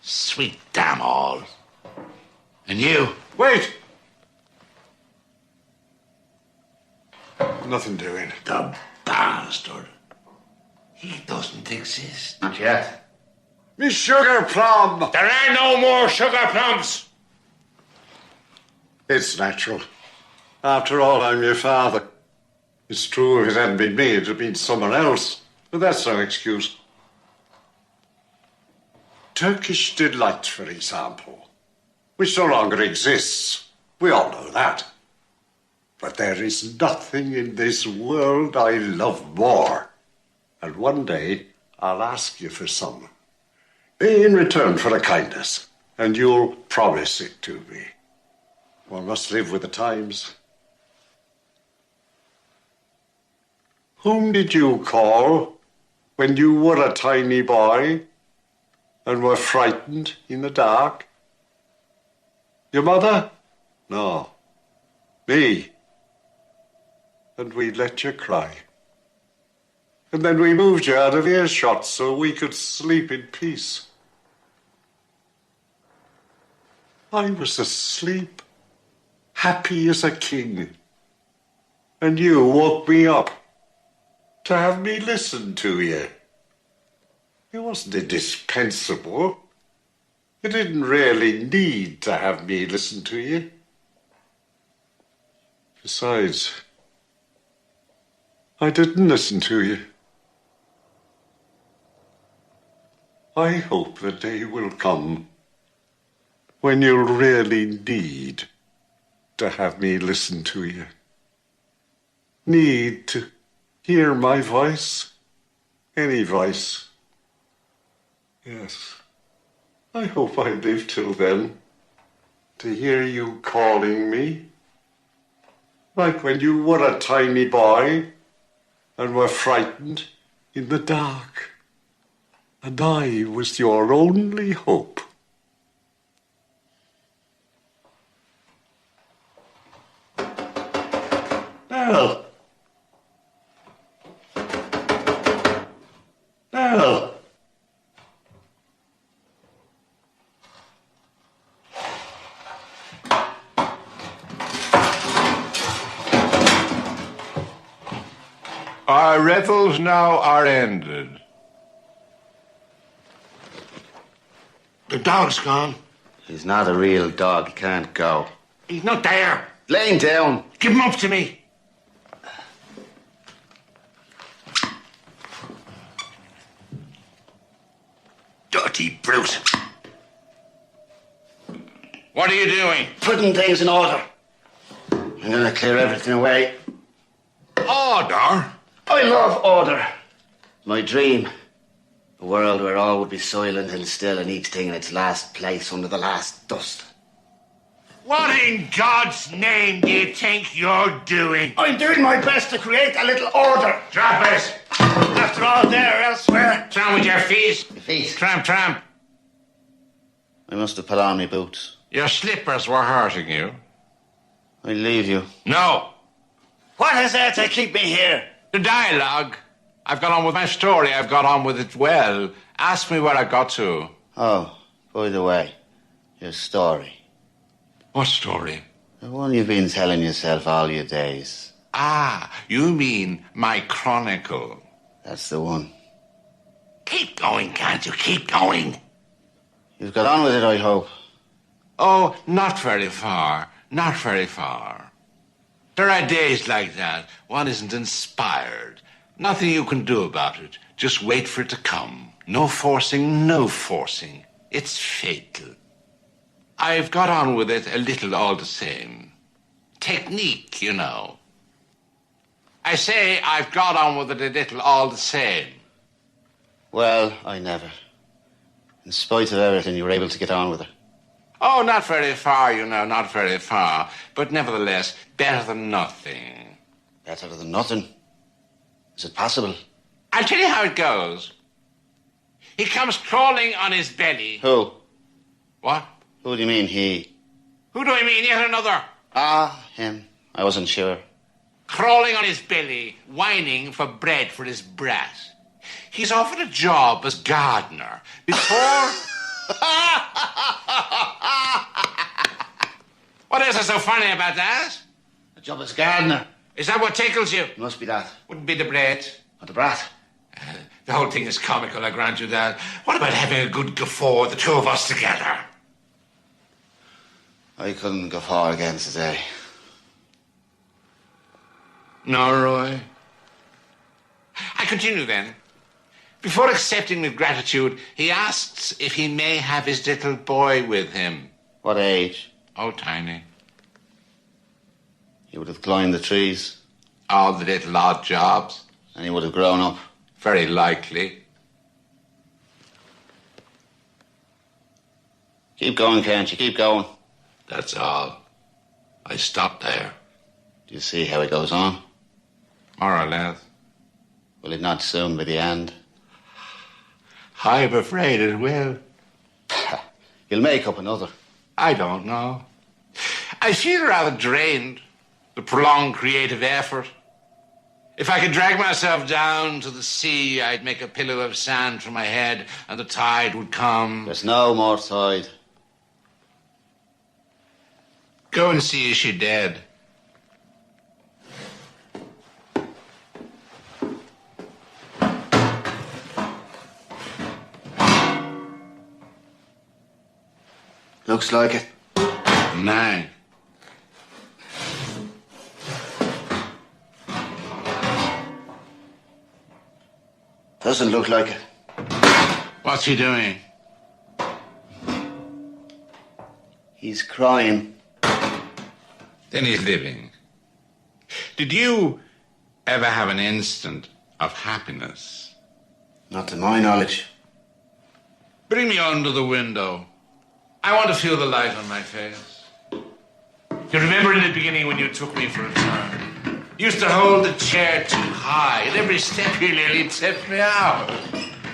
Sweet damn all. And you? Wait! Nothing doing. The bastard. He doesn't exist. Not yet. Me sugar plum! There are no more sugar plums. It's natural. After all, I'm your father. It's true, if it hadn't been me, it'd have been someone else. But that's no excuse. Turkish delight, for example, which no longer exists. We all know that. But there is nothing in this world I love more. And one day I'll ask you for some. In return for a kindness. And you'll promise it to me. One must live with the times. Whom did you call when you were a tiny boy and were frightened in the dark? Your mother? No. Me. And we let you cry. And then we moved you out of earshot so we could sleep in peace. I was asleep, happy as a king. And you woke me up to have me listen to you. It wasn't indispensable. You didn't really need to have me listen to you. Besides, I didn't listen to you. I hope the day will come when you'll really need to have me listen to you. Need to hear my voice, any voice. Yes, I hope I live till then to hear you calling me, like when you were a tiny boy and were frightened in the dark, and I was your only hope. Earl! Earl! Our revels now are ended. The dog's gone. He's not a real dog. He can't go. He's not there. Lay him down. Give him up to me. Dirty brute. What are you doing? Putting things in order. I'm gonna clear everything away. Order? I love order. My dream. A world where all would be silent and still and each thing in its last place under the last dust. What in God's name do you think you're doing? I'm doing my best to create a little order. Drop it. After all, there elsewhere. Down with your feet. Your feet. Tramp, tramp. I must have put on my boots. Your slippers were hurting you. I'll leave you. No. What is there to keep me here? The dialogue. I've got on with my story. I've got on with it well. Ask me where I got to. Oh, by the way, your story. What story? The one you've been telling yourself all your days. Ah, you mean my chronicle. That's the one. Keep going, can't you? Keep going. You've got on with it, I hope. Oh, not very far. Not very far. There are days like that. One isn't inspired. Nothing you can do about it. Just wait for it to come. No forcing, no forcing. It's fatal. I've got on with it a little all the same. Technique, you know. I say I've got on with it a little all the same. Well, I never. In spite of everything, you were able to get on with her. Oh, not very far, you know, not very far. But nevertheless, better than nothing. Better than nothing. Is it possible? I'll tell you how it goes. He comes crawling on his belly. Who? What? Who do you mean, he? Who do I mean? Yet another. Ah, him. I wasn't sure. Crawling on his belly, whining for bread for his brat. He's offered a job as gardener before... What is there so funny about that? A job as gardener. Is that what tickles you? It must be that. Wouldn't be the bread. Or the brat. The whole thing is comical, I grant you that. What about having a good guffaw, the two of us together? I couldn't go far again today. No, Roy. I continue then. Before accepting with gratitude, he asks if he may have his little boy with him. What age? Oh, tiny. He would have climbed the trees. All the little odd jobs. And he would have grown up. Very likely. Keep going, can't you? Keep going. That's all. I stop there. Do you see how it goes on? More or less. Will it not soon be the end? I'm afraid it will. You'll make up another. I don't know. I feel rather drained. The prolonged creative effort. If I could drag myself down to the sea, I'd make a pillow of sand for my head and the tide would come. There's no more tide. Go and see, is she dead? Looks like it. Nine. Doesn't look like it. What's he doing? He's crying. Then he's living. Did you ever have an instant of happiness? Not to my knowledge. Bring me under the window. I want to feel the light on my face. You remember in the beginning when you took me for a turn? You used to hold the chair too high. At every step you nearly tipped me out.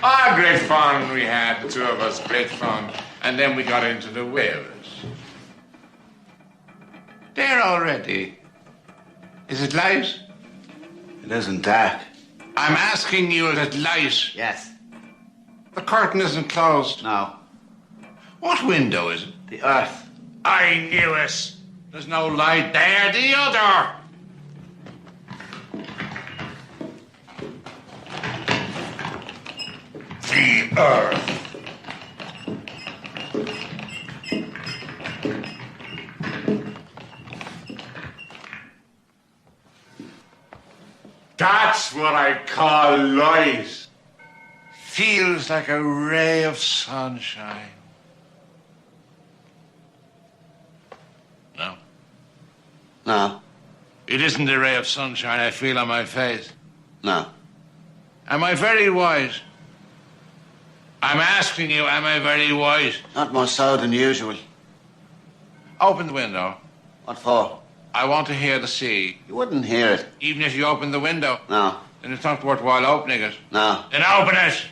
Ah, great fun we had, the two of us, great fun. And then we got into the wheels. There already. Is it light? It isn't dark. I'm asking you, is it light? Yes. The curtain isn't closed. No. What window is it? The earth. I knew it. There's no light there. The other. The earth. That's what I call light. Feels like a ray of sunshine. No. No. It isn't a ray of sunshine I feel on my face. No. Am I very white? I'm asking you, am I very white? Not more so than usual. Open the window. What for? I want to hear the sea. You wouldn't hear it. Even if you open the window. No. Then it's not worthwhile opening it. No. Then open it.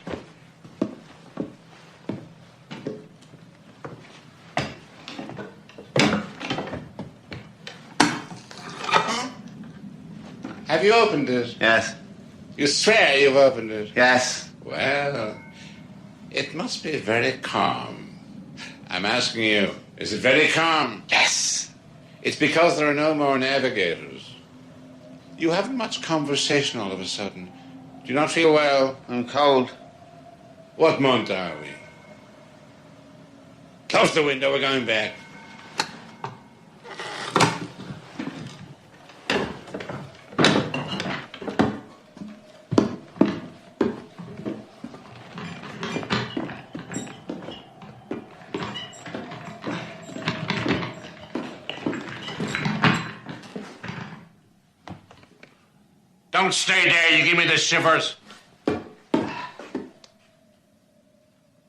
Have you opened it? Yes. You swear you've opened it? Yes. Well, it must be very calm. I'm asking you, is it very calm? Yes. It's because there are no more navigators. You haven't much conversation all of a sudden. Do you not feel well? I'm cold. What month are we? Close the window, we're going back. Don't stay there, you give me the shivers.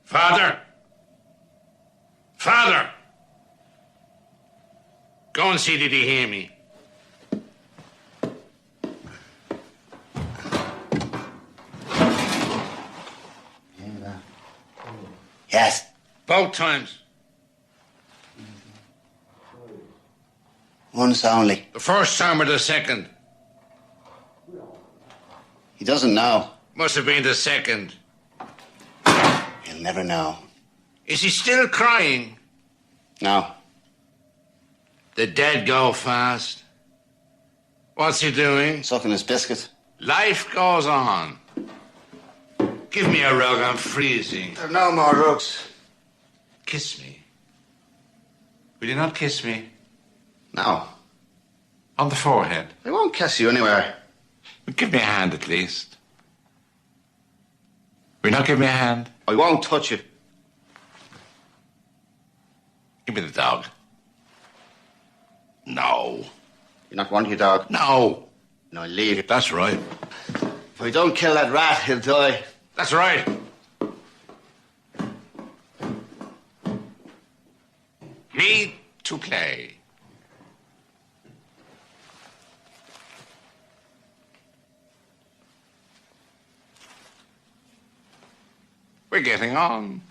Father? Father! Go and see, did he hear me? Yes. Both times. Once only. The first time or the second? He doesn't know. Must have been the second. He'll never know. Is he still crying? No. The dead go fast. What's he doing? Sucking his biscuit. Life goes on. Give me a rug, I'm freezing. There are no more rugs. Kiss me. Will you not kiss me? No. On the forehead. I won't kiss you anywhere. Give me a hand at least. Will you not give me a hand? I won't touch you. Give me the dog. No. You not want your dog? No. No, leave it. That's right. If I don't kill that rat, he'll die. That's right. Me to play. We're getting on.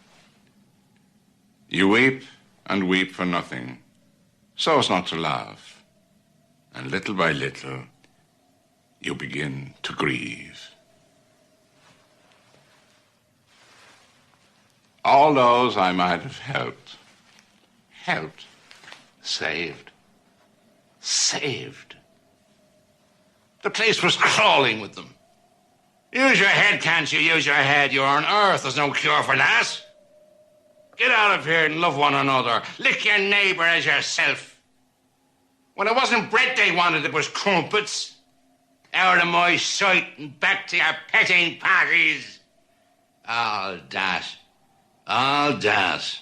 You weep and weep for nothing, so as not to laugh. And little by little, you begin to grieve. All those I might have helped, saved. The place was crawling with them. Use your head, can't you? Use your head. You're on Earth. There's no cure for that. Get out of here and love one another. Lick your neighbour as yourself. When it wasn't bread they wanted, it was crumpets. Out of my sight and back to your petting parties. All that. All that.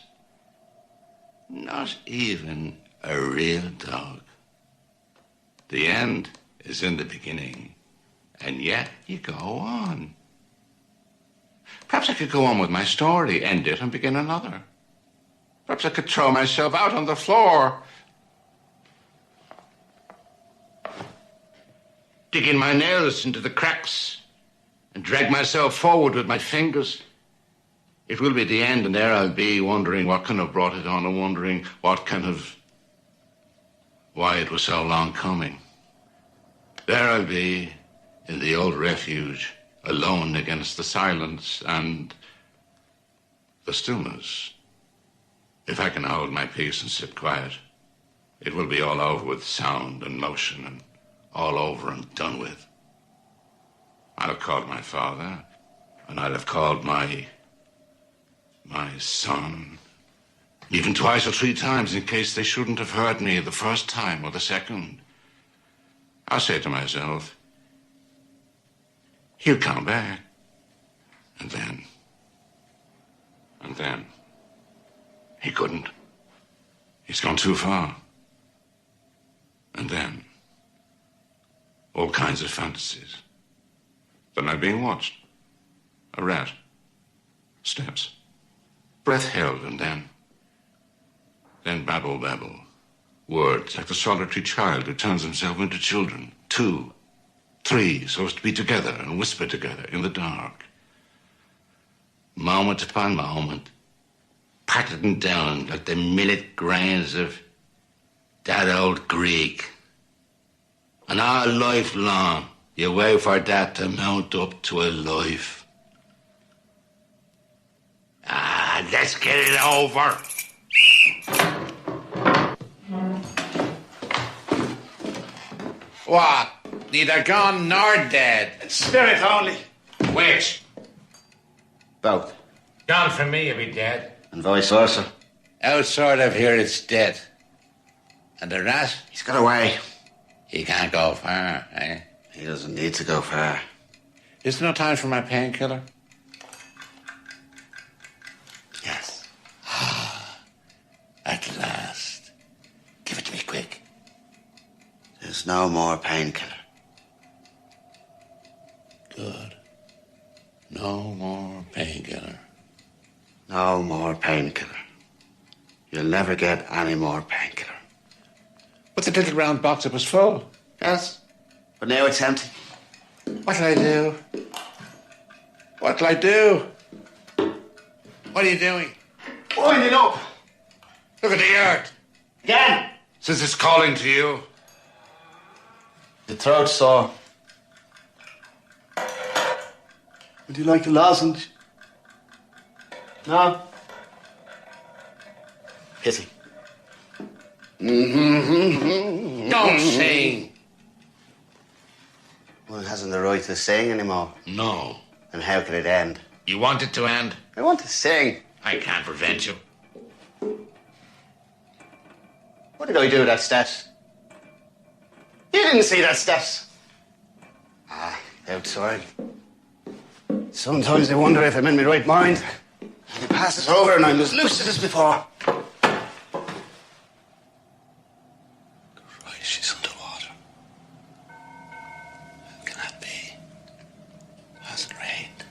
Not even a real dog. The end is in the beginning, and yet you go on. Perhaps I could go on with my story, end it, and begin another. Perhaps I could throw myself out on the floor, digging my nails into the cracks, and drag myself forward with my fingers. It will be the end, and there I'll be, wondering what can have brought it on, and wondering why it was so long coming. There I'll be, in the old refuge, alone against the silence and the stillness. If I can hold my peace and sit quiet, it will be all over with sound and motion, and all over and done with. I'll have called my father, and I'll have called my son, even twice or three times, in case they shouldn't have heard me the first time or the second. I'll say to myself, he'll come back. And then, he couldn't. He's gone too far. And then, all kinds of fantasies. Then I'm being watched. A rat. Steps. Breath held, and then babble. Words like the solitary child who turns himself into children. 2, 3, so as to be together and whisper together in the dark. Moment upon moment, pattered down like the millet grains of that old Greek. And all life long, you wait for that to mount up to a life. Let's get it over. What? Neither gone nor dead? It's spirit only. Which? Both. Gone from me, you'll be dead. And vice versa. Outside of here, it's dead. And the rat? He's got away. He can't go far, eh? He doesn't need to go far. Is there no time for my painkiller? Yes. At last. Give it to me quick. There's no more painkiller. Good. No more painkiller. No more painkiller. You'll never get any more painkiller. But the little round box, it was full. Yes, but now it's empty. What'll I do? What'll I do? What are you doing? Winding up. Look at the earth. Again. Since it's calling to you. The throat's sore. Would you like a lozenge? No? Pity. Don't sing. One hasn't the right to sing anymore. No. And how can it end? You want it to end? I want to sing. I can't prevent you. What did I do with that steps? You didn't see that steps. Outside. Sometimes I wonder if I'm in my right mind. And it passes over and I'm as lucid as before. Christ, she's underwater. How can that be? It hasn't rained.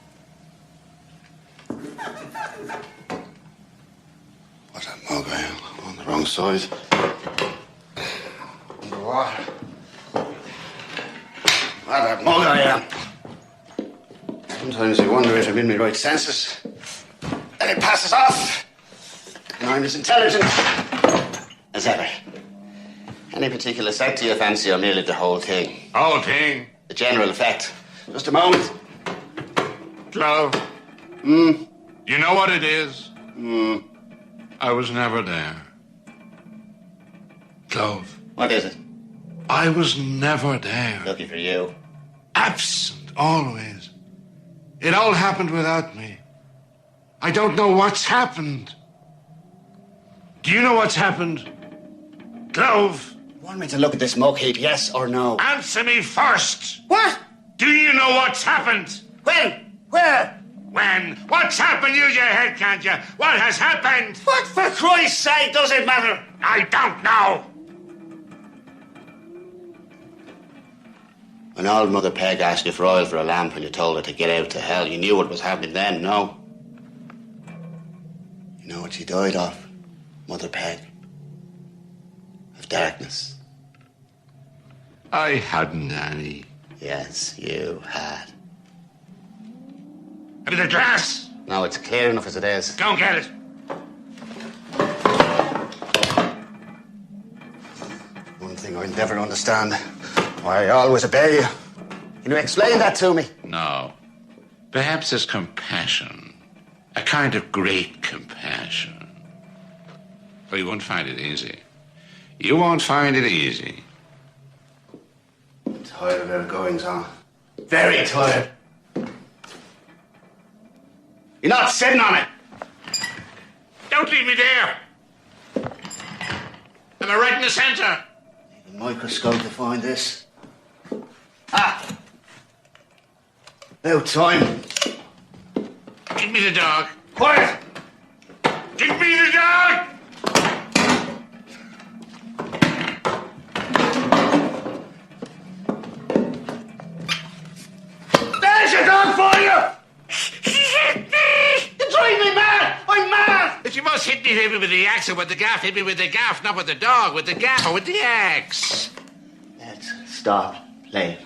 What a mug I am. I'm on the wrong side. Underwater. What a mug I am. Sometimes I wonder if I'm in my right senses. Then it passes off. And I'm as intelligent as ever. Any particular set do you fancy, or merely the whole thing? Whole thing? The general effect. Just a moment. Clove. Hmm. You know what it is? Hmm. I was never there. Clove. What is it? I was never there. Lucky for you. Absent, always. It all happened without me. I don't know what's happened. Do you know what's happened? Clove. You want me to look at this mug heap, yes or no? Answer me first. What? Do you know what's happened? When? Where? When? What's happened? Use your head, can't you? What has happened? What, for Christ's sake, does it matter? I don't know. When old Mother Peg asked you for oil for a lamp and you told her to get out to hell, you knew what was happening then, no? You know what she died of, Mother Peg? Of darkness. I hadn't any. Yes, you had. A bit of glass? No, it's clear enough as it is. Go and get it. One thing I'll never understand. Why I always obey you. Can you explain that to me? No. Perhaps it's compassion. A kind of great compassion. But you won't find it easy. You won't find it easy. I'm tired of our goings on. Very tired. You're not sitting on it. Don't leave me there. Am I right in the center? Need a microscope to find this. Ah! About time. Give me the dog. Quiet! Give me the dog! There's your dog for you! You drive me mad! I'm mad! If you must hit me with the axe or with the gaff, hit me with the gaff, not with the dog, with the gaff or with the axe. Let's stop playing.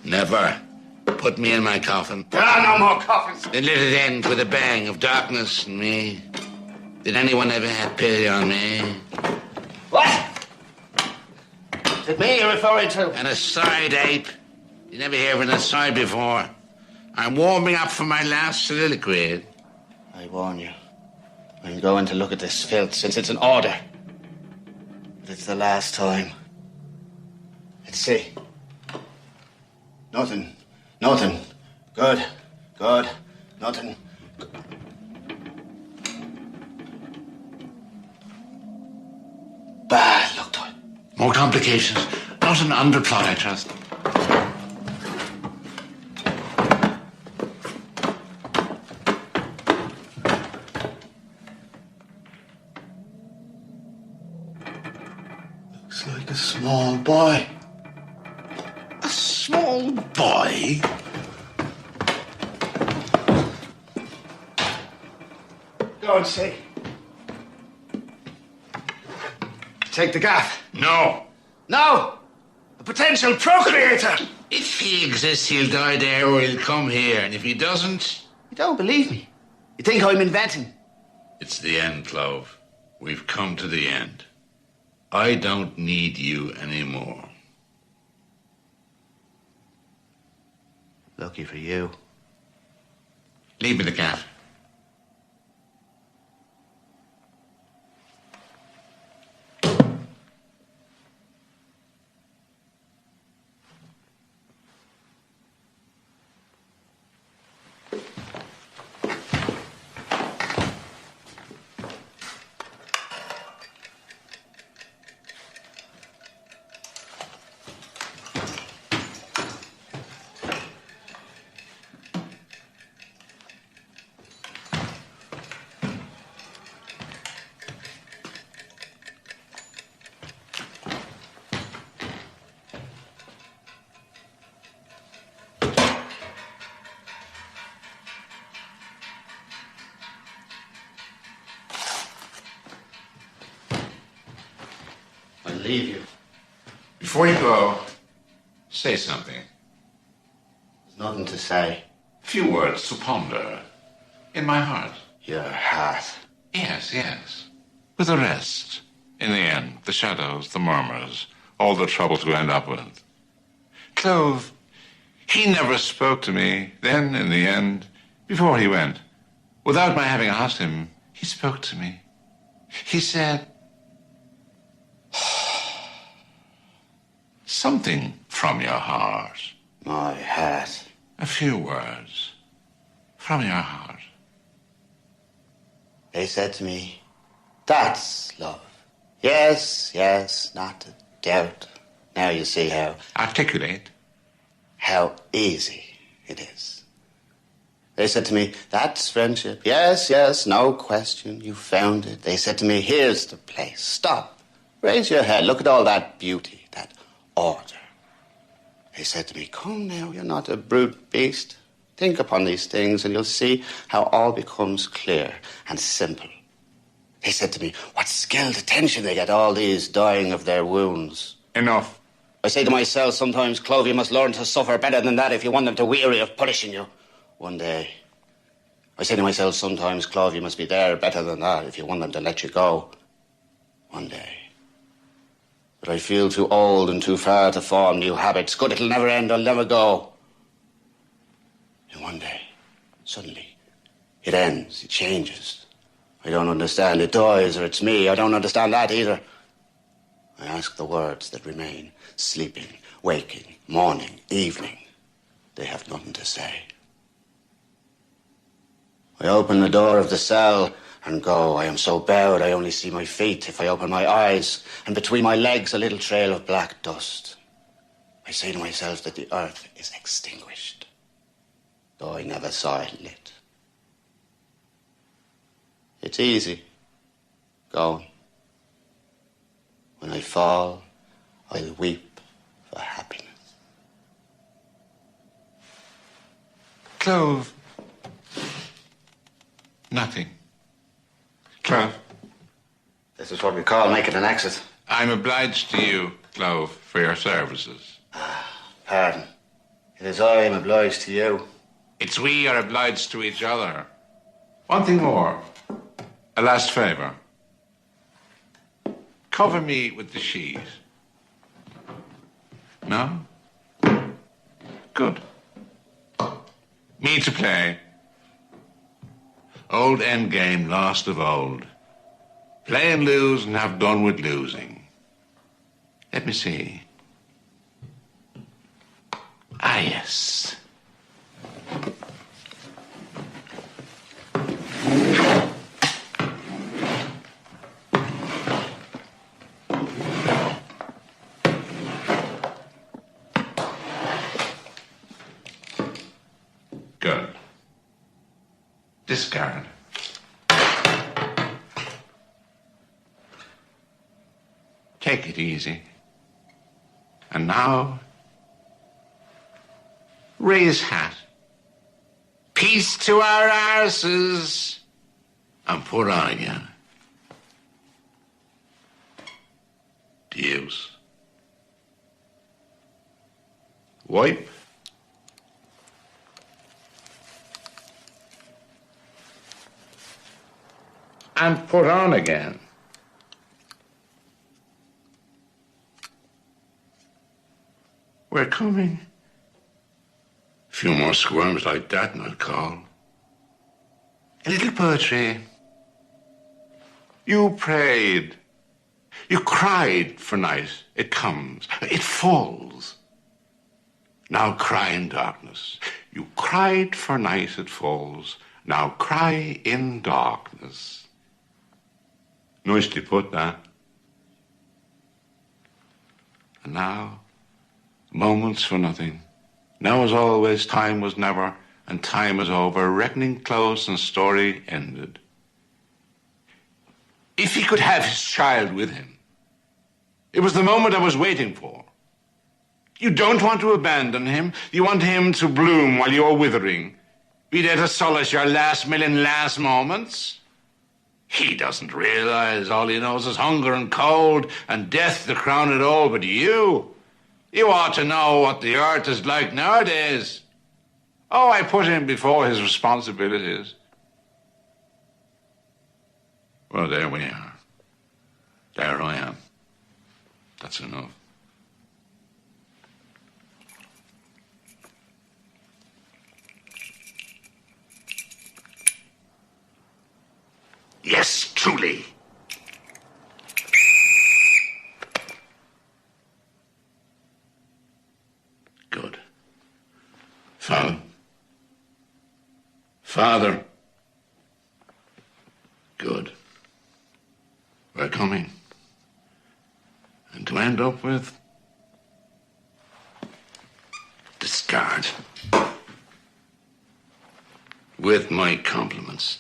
Never. Put me in my coffin. There are no more coffins. Then let it end with a bang of darkness and me. Did anyone ever have pity on me? What? Is it me you're referring to? An aside, ape. You never hear of an aside before. I'm warming up for my last soliloquy. I warn you. I'm going to look at this filth since it's an order. But it's the last time. Let's see. Nothing. Nothing. Good. Good. Nothing. Bad luck to it. More complications. Not an underplot, I trust. Looks like a small boy. A small boy? Go and see. Take the gaff. No. No! A potential procreator! If he exists, he'll die there or he'll come here. And if he doesn't... You don't believe me. You think I'm inventing. It's the end, Clove. We've come to the end. I don't need you anymore. Lucky for you. Leave me the gaff. I'll leave you. Before you go, say something. There's nothing to say. A few words to ponder. In my heart. Your heart. Yes, yes. With the rest. In the end, the shadows, the murmurs, all the troubles we end up with. Clove, he never spoke to me. Then, in the end, before he went, without my having asked him, he spoke to me. He said, something from your heart. My heart. A few words from your heart. They said to me, that's love. Yes, yes, not a doubt. Now you see how Articulate. easy it is. They said to me, that's friendship. Yes, yes, no question. You found it. They said to me, here's the place. Stop. Raise your head. Look at all that beauty, that order. They said to me, come now, you're not a brute beast. Think upon these things and you'll see how all becomes clear and simple. They said to me, what skilled attention they get, all these dying of their wounds. Enough. I say to myself, sometimes, Clove, you must learn to suffer better than that if you want them to weary of punishing you. One day. I say to myself, sometimes, Clove, you must be there better than that if you want them to let you go. One day. But I feel too old and too far to form new habits. Good, it'll never end, I'll never go. And one day, suddenly, it ends, it changes. I don't understand, it dies or it's me. I don't understand that either. I ask the words that remain, sleeping, waking, morning, evening. They have nothing to say. I open the door of the cell and go. I am so bowed I only see my feet if I open my eyes, and between my legs a little trail of black dust. I say to myself that the earth is extinguished, though I never saw it lit. It's easy, going. When I fall, I'll weep for happiness. Clove. Nothing. Clove. This is what we call making an exit. I'm obliged to you, Clove, for your services. Pardon. It is I am obliged to you. It's we are obliged to each other. One thing more. A last favour. Cover me with the sheet. No? Good. Me to play. Old endgame, lost of old. Play and lose and have done with losing. Let me see. Ah, yes. Good. Discard. Take it easy. And now, raise hat. Peace to our arses. And put on again. Deuce. Wipe. And put on again. We're coming. A few more squirms like that and I'll call. A little poetry. You prayed. You cried for night. It comes. It falls. Now cry in darkness. You cried for night. It falls. Now cry in darkness. Nicely put, that. And now, moments for nothing. Now as always, time was never, and time is over. Reckoning close and story ended. If he could have his child with him. It was the moment I was waiting for. You don't want to abandon him. You want him to bloom while you're withering. Be there to solace your last million last moments. He doesn't realize all he knows is hunger and cold and death to crown it all. But you ought to know what the earth is like nowadays. Oh, I put him before his responsibilities. Well, there we are. There I am. That's enough. Yes, truly. Good. Father. Father. Good. We're coming. And to end up with... discard. With my compliments.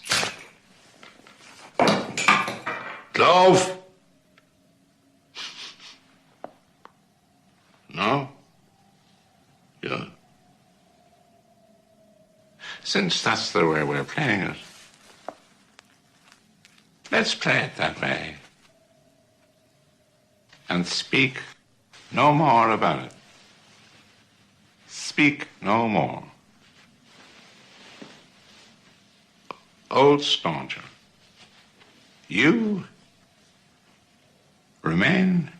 Clove! No? Good. Since that's the way we're playing it, let's play it that way. And speak no more about it. Speak no more. Old stauncher, you remain